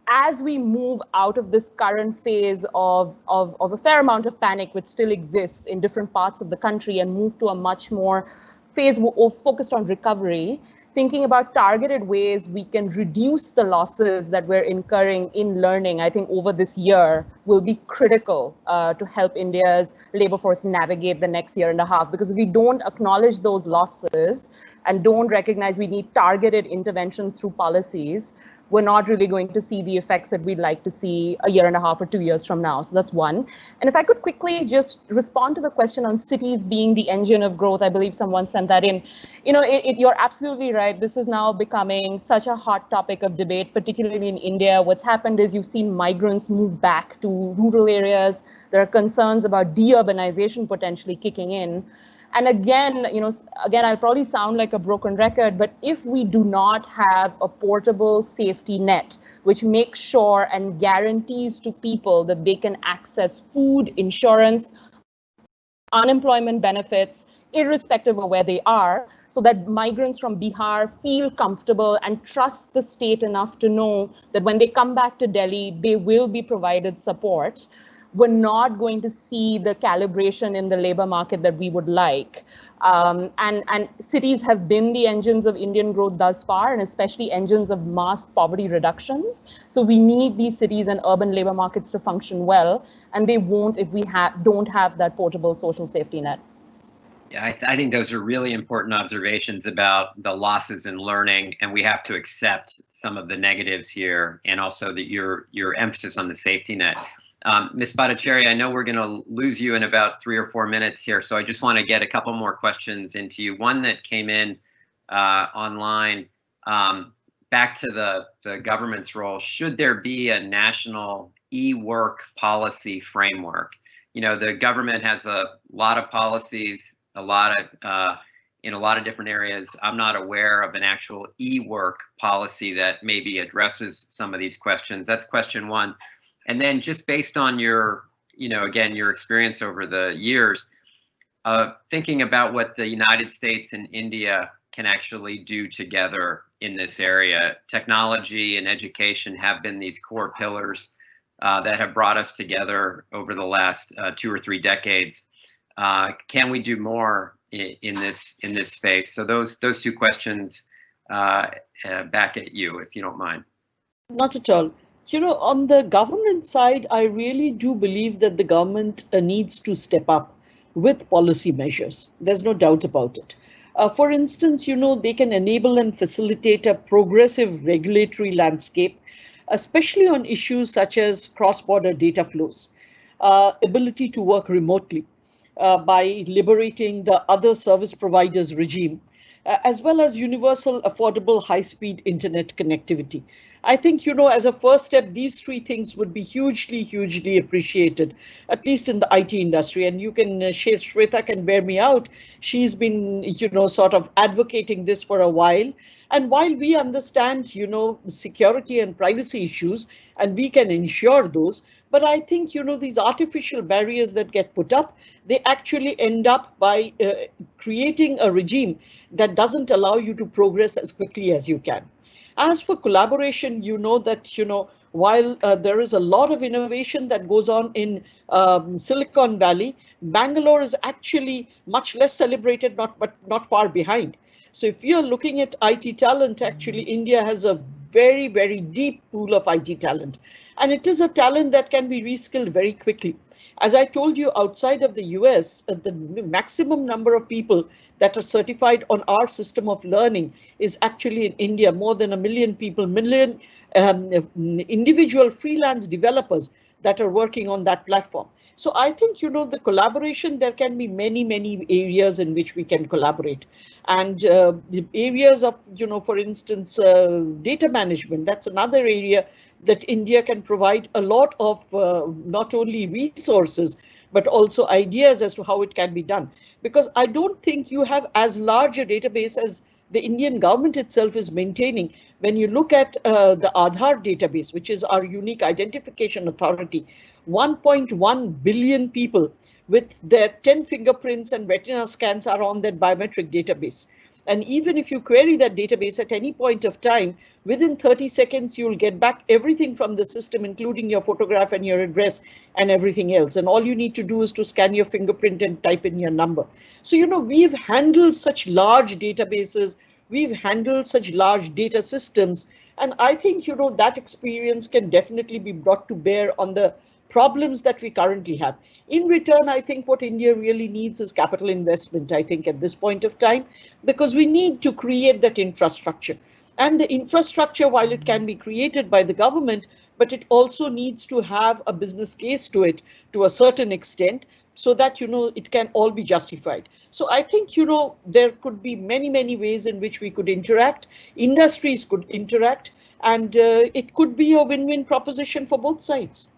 As we move out of this current phase of a fair amount of panic, which still exists in different parts of the country, and move to a much more phase focused on recovery, thinking about targeted ways we can reduce the losses that we're incurring in learning, I think over this year will be critical to help India's labor force navigate the next year and a half. Because if we don't acknowledge those losses and don't recognize we need targeted interventions through policies, we're not really going to see the effects that we'd like to see a year and a half or 2 years from now. So that's one. And if I could quickly just respond to the question on cities being the engine of growth, I believe someone sent that in. You're absolutely right. This is now becoming such a hot topic of debate, particularly in India. What's happened is you've seen migrants move back to rural areas. There are concerns about deurbanization potentially kicking in. And again, I'll probably sound like a broken record, but if we do not have a portable safety net, which makes sure and guarantees to people that they can access food, insurance, unemployment benefits, irrespective of where they are, so that migrants from Bihar feel comfortable and trust the state enough to know that when they come back to Delhi, they will be provided support, we're not going to see the calibration in the labor market that we would like. And cities have been the engines of Indian growth thus far, and especially engines of mass poverty reductions. So we need these cities and urban labor markets to function well, and they won't if we don't have that portable social safety net. Yeah, I think those are really important observations about the losses in learning, and we have to accept some of the negatives here, and also that your emphasis on the safety net. Ms. Bhattacharya, I know we're going to lose you in about 3 or 4 minutes here, so I just want to get a couple more questions into you. One that came in online, back to the government's role. Should there be a national e-work policy framework? The government has a lot of policies, in a lot of different areas. I'm not aware of an actual e-work policy that maybe addresses some of these questions. That's question one. And then just based on your, again, your experience over the years, thinking about what the United States and India can actually do together in this area. Technology and education have been these core pillars that have brought us together over the last 2 or 3 decades. Can we do more in this space? So those 2 questions back at you, if you don't mind. Not at all. On the government side, I really do believe that the government needs to step up with policy measures. There's no doubt about it. For instance, they can enable and facilitate a progressive regulatory landscape, especially on issues such as cross-border data flows, ability to work remotely by liberating the other service providers regime, as well as universal, affordable, high-speed internet connectivity. I think, as a first step, these 3 things would be hugely, hugely appreciated, at least in the IT industry. And you can, Shweta can bear me out. She's been, sort of advocating this for a while. And while we understand, security and privacy issues, and we can ensure those, but I think, these artificial barriers that get put up, they actually end up by creating a regime that doesn't allow you to progress as quickly as you can. As for collaboration, that, while there is a lot of innovation that goes on in Silicon Valley, Bangalore is actually much less celebrated, but not far behind. So if you're looking at IT talent, actually, India has a very, very deep pool of IT talent. And it is a talent that can be reskilled very quickly. As I told you, outside of the US, the maximum number of people that are certified on our system of learning is actually in India, more than 1 million people, individual freelance developers that are working on that platform. So I think, the collaboration, there can be many, many areas in which we can collaborate. And the areas of, for instance, data management, that's another area that India can provide a lot of not only resources, but also ideas as to how it can be done. Because I don't think you have as large a database as the Indian government itself is maintaining. When you look at the Aadhaar database, which is our unique identification authority, 1.1 billion people with their 10 fingerprints and retina scans are on that biometric database. And even if you query that database at any point of time, within 30 seconds, you'll get back everything from the system, including your photograph and your address and everything else. And all you need to do is to scan your fingerprint and type in your number. So, we've handled such large databases. We've handled such large data systems. And I think, that experience can definitely be brought to bear on the problems that we currently have. In return, I think what India really needs is capital investment, I think, at this point of time, because we need to create that infrastructure. And the infrastructure, while it can be created by the government, but it also needs to have a business case to it to a certain extent, so that, it can all be justified. So I think, there could be many, many ways in which we could interact. Industries could interact, and it could be a win-win proposition for both sides.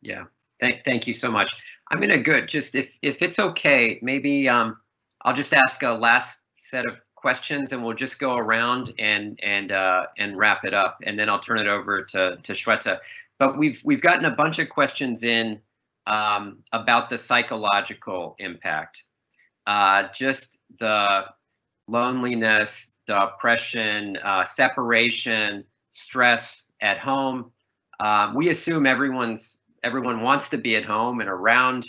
Yeah, thank you so much. I'm going to just if it's okay, maybe I'll just ask a last set of questions, and we'll just go around and wrap it up, and then I'll turn it over to Shweta. But we've gotten a bunch of questions in about the psychological impact, just the loneliness, depression, separation, stress at home. We assume everyone wants to be at home and around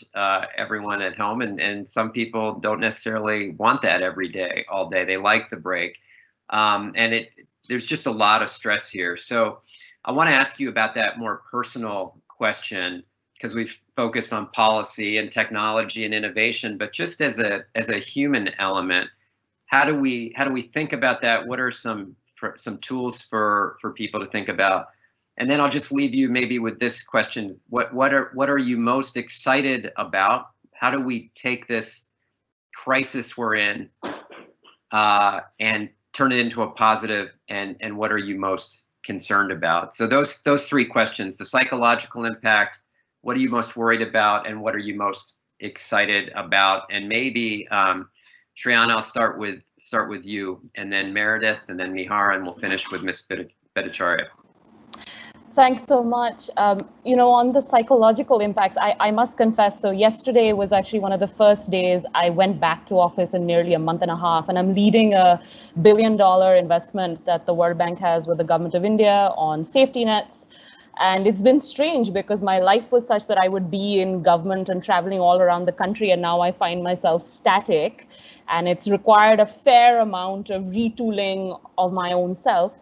everyone at home, and some people don't necessarily want that every day, all day. They like the break, and there's just a lot of stress here. So I want to ask you about that more personal question, because we've focused on policy and technology and innovation, but just as a human element, how do we think about that? What are some tools for people to think about? And then I'll just leave you maybe with this question: what are you most excited about? How do we take this crisis we're in and turn it into a positive? And what are you most concerned about? So those three questions: the psychological impact, what are you most worried about, and what are you most excited about? And maybe Shrayana, I'll start with you, and then Meredith, and then Mihir, and we'll finish with Ms. Bhattacharya. Thanks so much. On the psychological impacts, I must confess, so yesterday was actually one of the first days I went back to office in nearly a month and a half, and I'm leading a $1 billion investment that the World Bank has with the government of India on safety nets. And it's been strange because my life was such that I would be in government and traveling all around the country, and now I find myself static, and it's required a fair amount of retooling of my own self.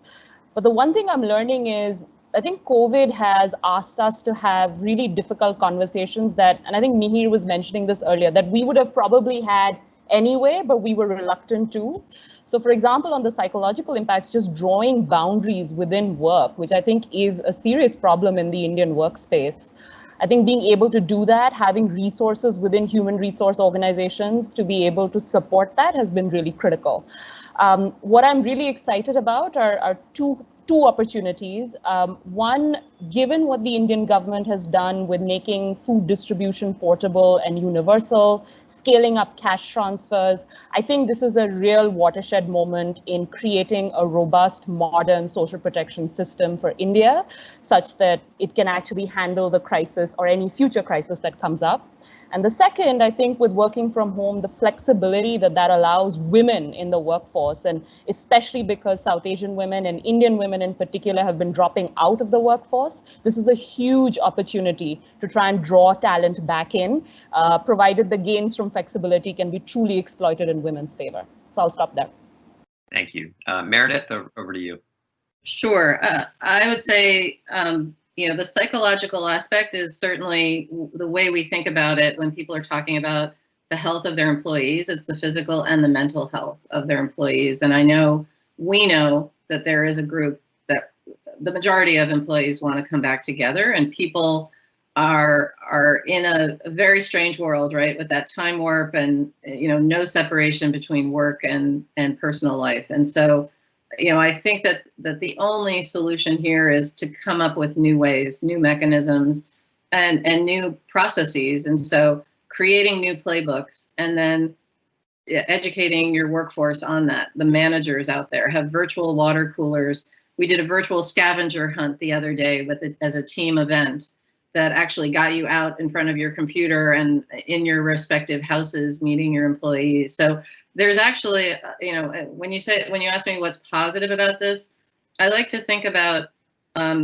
But the one thing I'm learning is, I think COVID has asked us to have really difficult conversations that, and I think Mihir was mentioning this earlier, that we would have probably had anyway, but we were reluctant to. So for example, on the psychological impacts, just drawing boundaries within work, which I think is a serious problem in the Indian workspace. I think being able to do that, having resources within human resource organizations to be able to support that has been really critical. What I'm really excited about are two opportunities. One, given what the Indian government has done with making food distribution portable and universal, scaling up cash transfers, I think this is a real watershed moment in creating a robust, modern social protection system for India, such that it can actually handle the crisis or any future crisis that comes up. And the second, I think with working from home, the flexibility that allows women in the workforce, and especially because South Asian women and Indian women in particular have been dropping out of the workforce, this is a huge opportunity to try and draw talent back in, provided the gains from flexibility can be truly exploited in women's favor. So I'll stop there. Thank you. Meredith, over to you. Sure. I would say, the psychological aspect is certainly the way we think about it when people are talking about the health of their employees. It's the physical and the mental health of their employees. And we know that there is a group that the majority of employees want to come back together, and people are in a very strange world, right? With that time warp and, no separation between work and personal life. And so, I think that the only solution here is to come up with new ways, new mechanisms, and new processes. And so creating new playbooks and then educating your workforce on that. The managers out there have virtual water coolers. We did a virtual scavenger hunt the other day as a team event that actually got you out in front of your computer and in your respective houses meeting your employees. So there's actually, when you ask me what's positive about this, I like to think about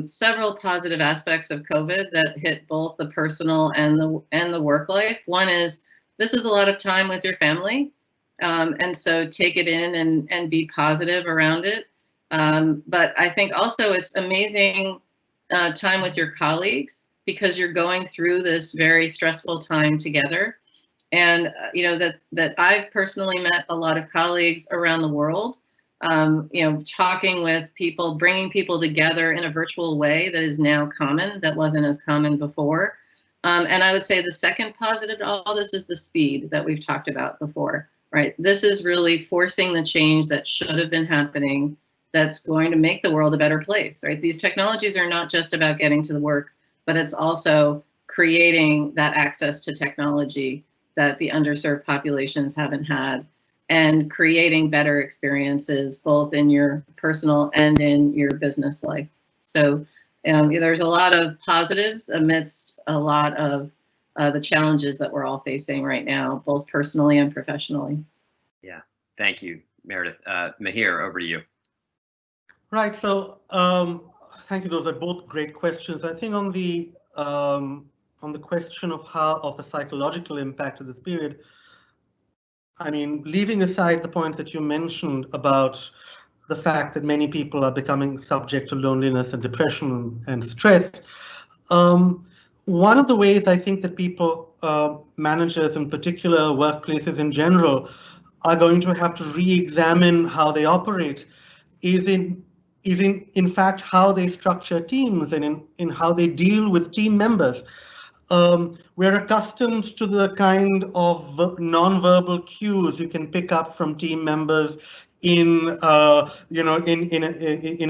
several positive aspects of COVID that hit both the personal and the work life. One is this is a lot of time with your family, and so take it in and be positive around it. But I think also it's amazing time with your colleagues, because you're going through this very stressful time together. And, that I've personally met a lot of colleagues around the world, talking with people, bringing people together in a virtual way that is now common, that wasn't as common before. And I would say the second positive to all this is the speed that we've talked about before, right? This is really forcing the change that should have been happening, that's going to make the world a better place, right? These technologies are not just about getting to the work, but it's also creating that access to technology that the underserved populations haven't had. and creating better experiences both in your personal and in your business life. So there's a lot of positives amidst a lot of the challenges that we're all facing right now, both personally and professionally. Yeah, thank you, Meredith. Mihir, over to you. Right, so thank you. Those are both great questions. I think on the question of the psychological impact of this period, I mean, leaving aside the point that you mentioned about the fact that many people are becoming subject to loneliness and depression and stress, one of the ways I think that people, managers in particular, workplaces in general, are going to have to re-examine how they operate is in fact how they structure teams and in how they deal with team members. We're accustomed to the kind of non-verbal cues you can pick up from team members in a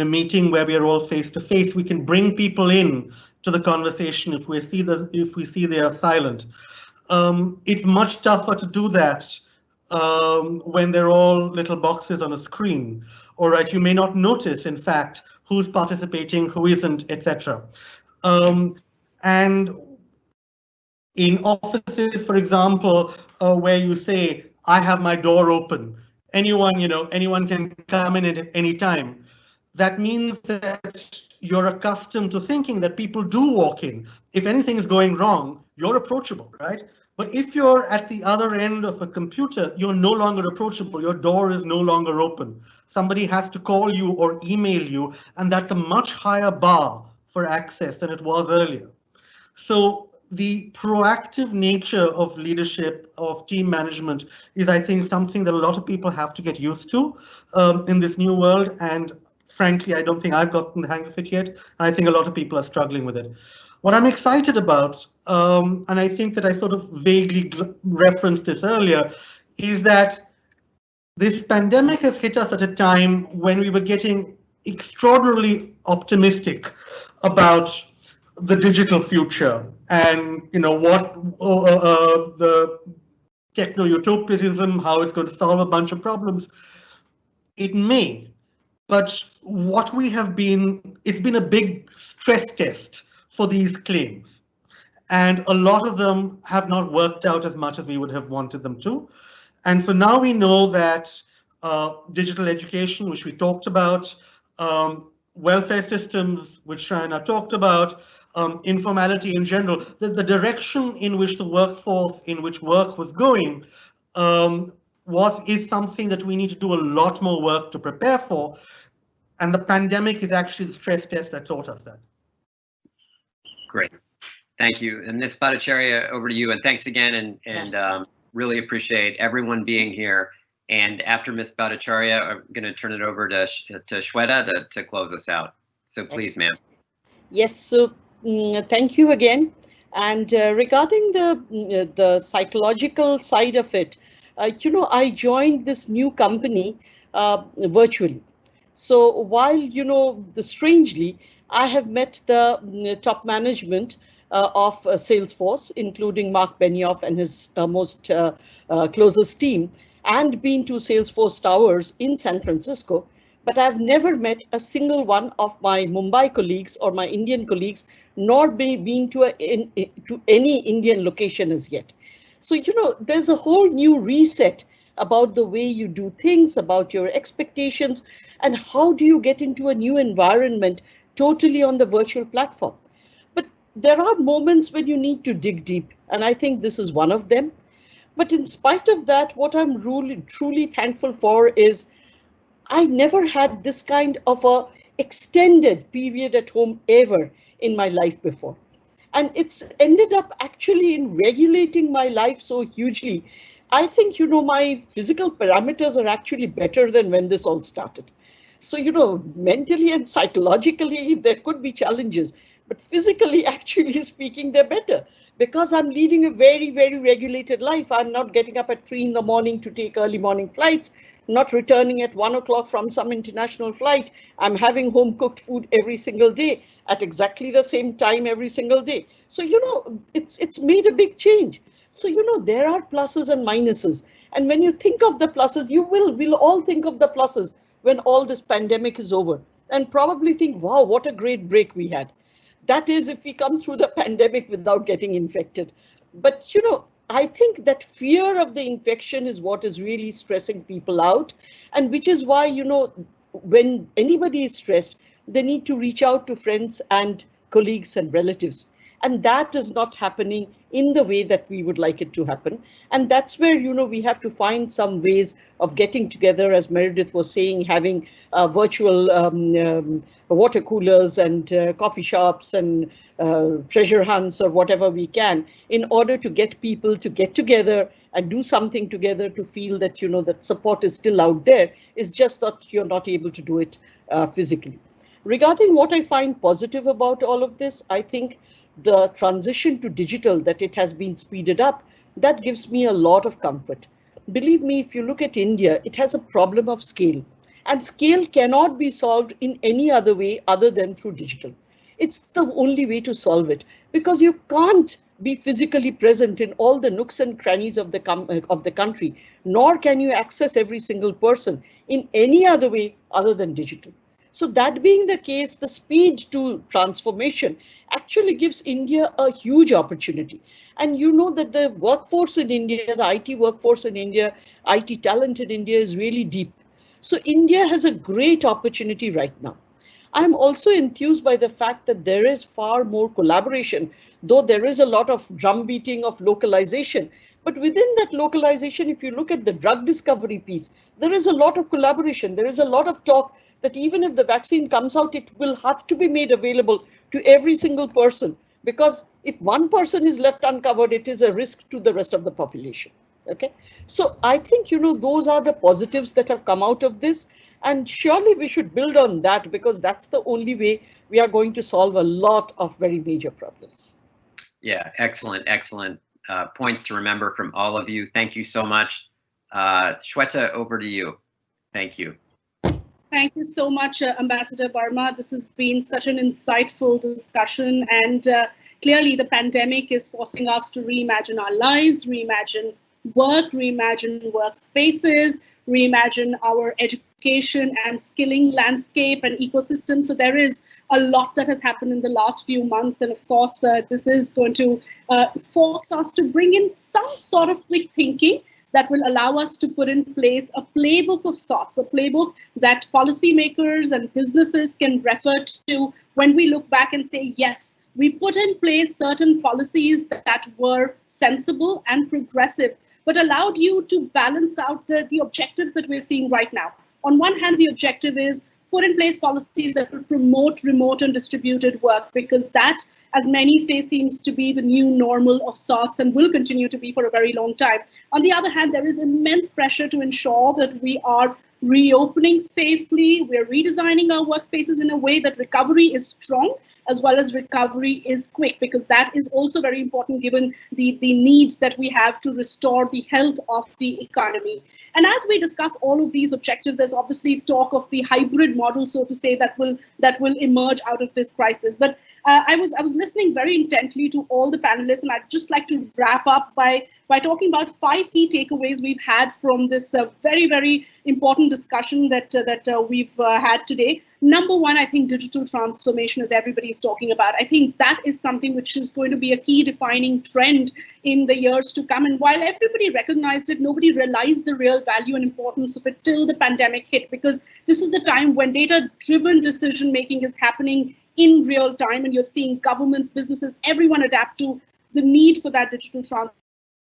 meeting where we are all face to face. We can bring people in to the conversation if we see they are silent. It's much tougher to do that when they're all little boxes on a screen. All right, you may not notice, in fact, who's participating, who isn't, etc. And in offices, for example, where you say, I have my door open, anyone can come in at any time. That means that you're accustomed to thinking that people do walk in. If anything is going wrong, you're approachable, right? But if you're at the other end of a computer, you're no longer approachable. Your door is no longer open. Somebody has to call you or email you, and that's a much higher bar for access than it was earlier. So the proactive nature of leadership, of team management, is, I think, something that a lot of people have to get used to in this new world. And frankly, I don't think I've gotten the hang of it yet. And I think a lot of people are struggling with it. What I'm excited about, and I think that I sort of vaguely referenced this earlier, is that this pandemic has hit us at a time when we were getting extraordinarily optimistic about the digital future and what the techno-utopianism, how it's going to solve a bunch of problems. It may, but what we have been, it's been a big stress test for these claims. And a lot of them have not worked out as much as we would have wanted them to. And so now we know that digital education, which we talked about, welfare systems, which Shrayana talked about, informality in general, the direction in which the workforce, in which work was going, is something that we need to do a lot more work to prepare for. And the pandemic is actually the stress test that taught us that. Great. Thank you. And Ms. Bhattacharya, over to you. And thanks again. And really appreciate everyone being here. And after Ms. Bhattacharya, I'm going to turn it over to Shweta to close us out. So please, ma'am. Yes, so thank you again. And regarding the psychological side of it, I joined this new company virtually. So while, strangely, I have met the top management of Salesforce, including Mark Benioff and his most closest team, and been to Salesforce Towers in San Francisco, but I've never met a single one of my Mumbai colleagues or my Indian colleagues, nor been to any Indian location as yet. So, there's a whole new reset about the way you do things, about your expectations, and how do you get into a new environment totally on the virtual platform. But there are moments when you need to dig deep, and I think this is one of them. But in spite of that, what I'm really, truly thankful for is I never had this kind of a extended period at home ever in my life before. And it's ended up actually in regulating my life so hugely. I think, my physical parameters are actually better than when this all started. So, mentally and psychologically, there could be challenges, but physically, actually speaking, they're better. Because I'm leading a very, very regulated life. I'm not getting up at 3 in the morning to take early morning flights, not returning at 1 o'clock from some international flight. I'm having home cooked food every single day at exactly the same time every single day. So, it's made a big change. So, there are pluses and minuses. And when you think of the pluses, we'll all think of the pluses when all this pandemic is over and probably think, wow, what a great break we had. That is, if we come through the pandemic without getting infected. But, I think that fear of the infection is what is really stressing people out. And which is why, when anybody is stressed, they need to reach out to friends and colleagues and relatives. And that is not happening in the way that we would like it to happen. And that's where, we have to find some ways of getting together, as Meredith was saying, having virtual water coolers and coffee shops and treasure hunts or whatever we can, in order to get people to get together and do something together, to feel that, that support is still out there. It's just that you're not able to do it physically. Regarding what I find positive about all of this, I think the transition to digital, that it has been speeded up, that gives me a lot of comfort. Believe me, if you look at India, it has a problem of scale, and scale cannot be solved in any other way other than through digital. It's the only way to solve it, because you can't be physically present in all the nooks and crannies of the country, nor can you access every single person in any other way other than digital. So that being the case, the speed to transformation actually gives India a huge opportunity. And you know that the workforce in India, the IT workforce in India, IT talent in India is really deep. So India has a great opportunity right now. I'm also enthused by the fact that there is far more collaboration, though there is a lot of drum beating of localization. But within that localization, if you look at the drug discovery piece, there is a lot of collaboration. There is a lot of talk that even if the vaccine comes out, it will have to be made available to every single person, because if one person is left uncovered, it is a risk to the rest of the population. Okay, so I think, those are the positives that have come out of this, and surely we should build on that, because that's the only way we are going to solve a lot of very major problems. Yeah, excellent points to remember from all of you. Thank you so much. Shweta, over to you. Thank you. Thank you so much, Ambassador Verma. This has been such an insightful discussion, and clearly the pandemic is forcing us to reimagine our lives, reimagine work, reimagine workspaces, reimagine our education and skilling landscape and ecosystem. So there is a lot that has happened in the last few months, and of course, this is going to force us to bring in some sort of quick thinking that will allow us to put in place a playbook of sorts, a playbook that policymakers and businesses can refer to when we look back and say, yes, we put in place certain policies that were sensible and progressive, but allowed you to balance out the objectives that we're seeing right now. On one hand, the objective is put in place policies that will promote remote and distributed work, because that, as many say, seems to be the new normal of sorts and will continue to be for a very long time. On the other hand, there is immense pressure to ensure that we are reopening safely. We're redesigning our workspaces in a way that recovery is strong as well as recovery is quick, because that is also very important given the need that we have to restore the health of the economy. And as we discuss all of these objectives, there's obviously talk of the hybrid model, so to say, that will emerge out of this crisis. But I was listening very intently to all the panelists, and I'd just like to wrap up by talking about 5 key takeaways we've had from this very, very important discussion that we've had today. Number one, I think digital transformation, as everybody's talking about, I think that is something which is going to be a key defining trend in the years to come. And while everybody recognized it, nobody realized the real value and importance of it till the pandemic hit, because this is the time when data-driven decision-making is happening in real time, and you're seeing governments, businesses, everyone adapt to the need for that digital transformation.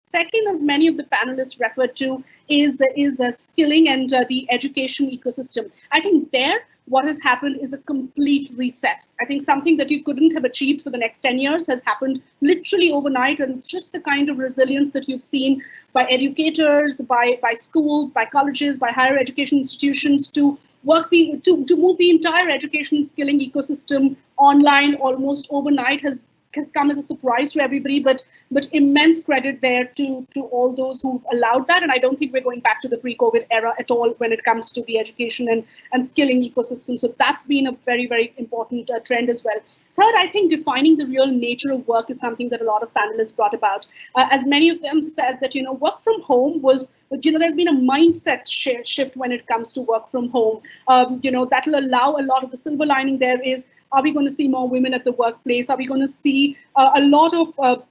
Second, as many of the panelists referred to, is skilling and the education ecosystem. I think there, what has happened is a complete reset. I think something that you couldn't have achieved for the next 10 years has happened literally overnight, and just the kind of resilience that you've seen by educators, by schools, by colleges, by higher education institutions to move the entire education and skilling ecosystem online almost overnight has come as a surprise to everybody, but immense credit there to all those who've allowed that. And I don't think we're going back to the pre-COVID era at all when it comes to the education and skilling ecosystem. So that's been a very, very important trend as well. Third, I think defining the real nature of work is something that a lot of panelists brought about. As many of them said that, work from home was there's been a mindset shift when it comes to work from home. That'll allow a lot of the silver lining there is, are we going to see more women at the workplace? Are we going to see a lot of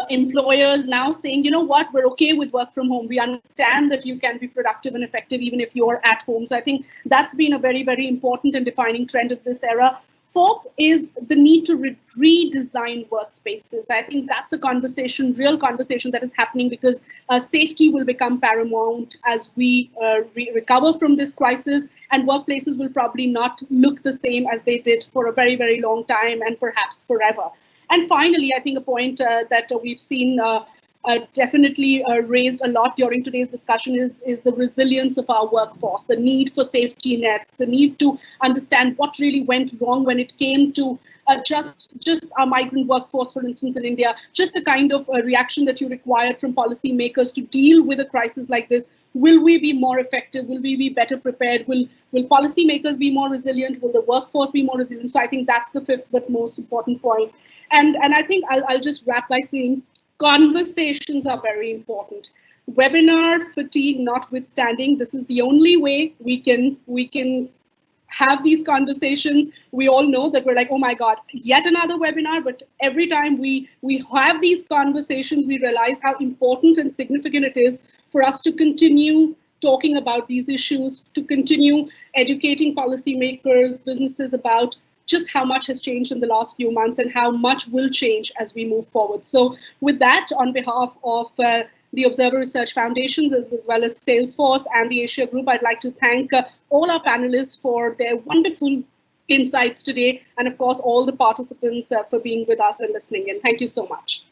employers now saying, you know what, we're okay with work from home. We understand that you can be productive and effective even if you're at home. So I think that's been a very, very important and defining trend of this era. Fourth is the need to redesign workspaces. I think that's a real conversation that is happening, because safety will become paramount as we recover from this crisis, and workplaces will probably not look the same as they did for a very, very long time and perhaps forever. And finally, I think a point that we've seen definitely raised a lot during today's discussion is the resilience of our workforce, the need for safety nets, the need to understand what really went wrong when it came to just our migrant workforce, for instance, in India, just the kind of reaction that you required from policymakers to deal with a crisis like this. Will we be more effective? Will we be better prepared? Will policymakers be more resilient? Will the workforce be more resilient? So I think that's the fifth but most important point. And I think I'll just wrap by saying, conversations are very important. Webinar fatigue notwithstanding, this is the only way we can have these conversations. We all know that we're like, oh my God, yet another webinar. But every time we have these conversations, we realize how important and significant it is for us to continue talking about these issues, to continue educating policymakers, businesses about just how much has changed in the last few months and how much will change as we move forward. So with that, on behalf of the Observer Research Foundations, as well as Salesforce and the Asia Group, I'd like to thank all our panelists for their wonderful insights today, and of course, all the participants for being with us and listening in. Thank you so much.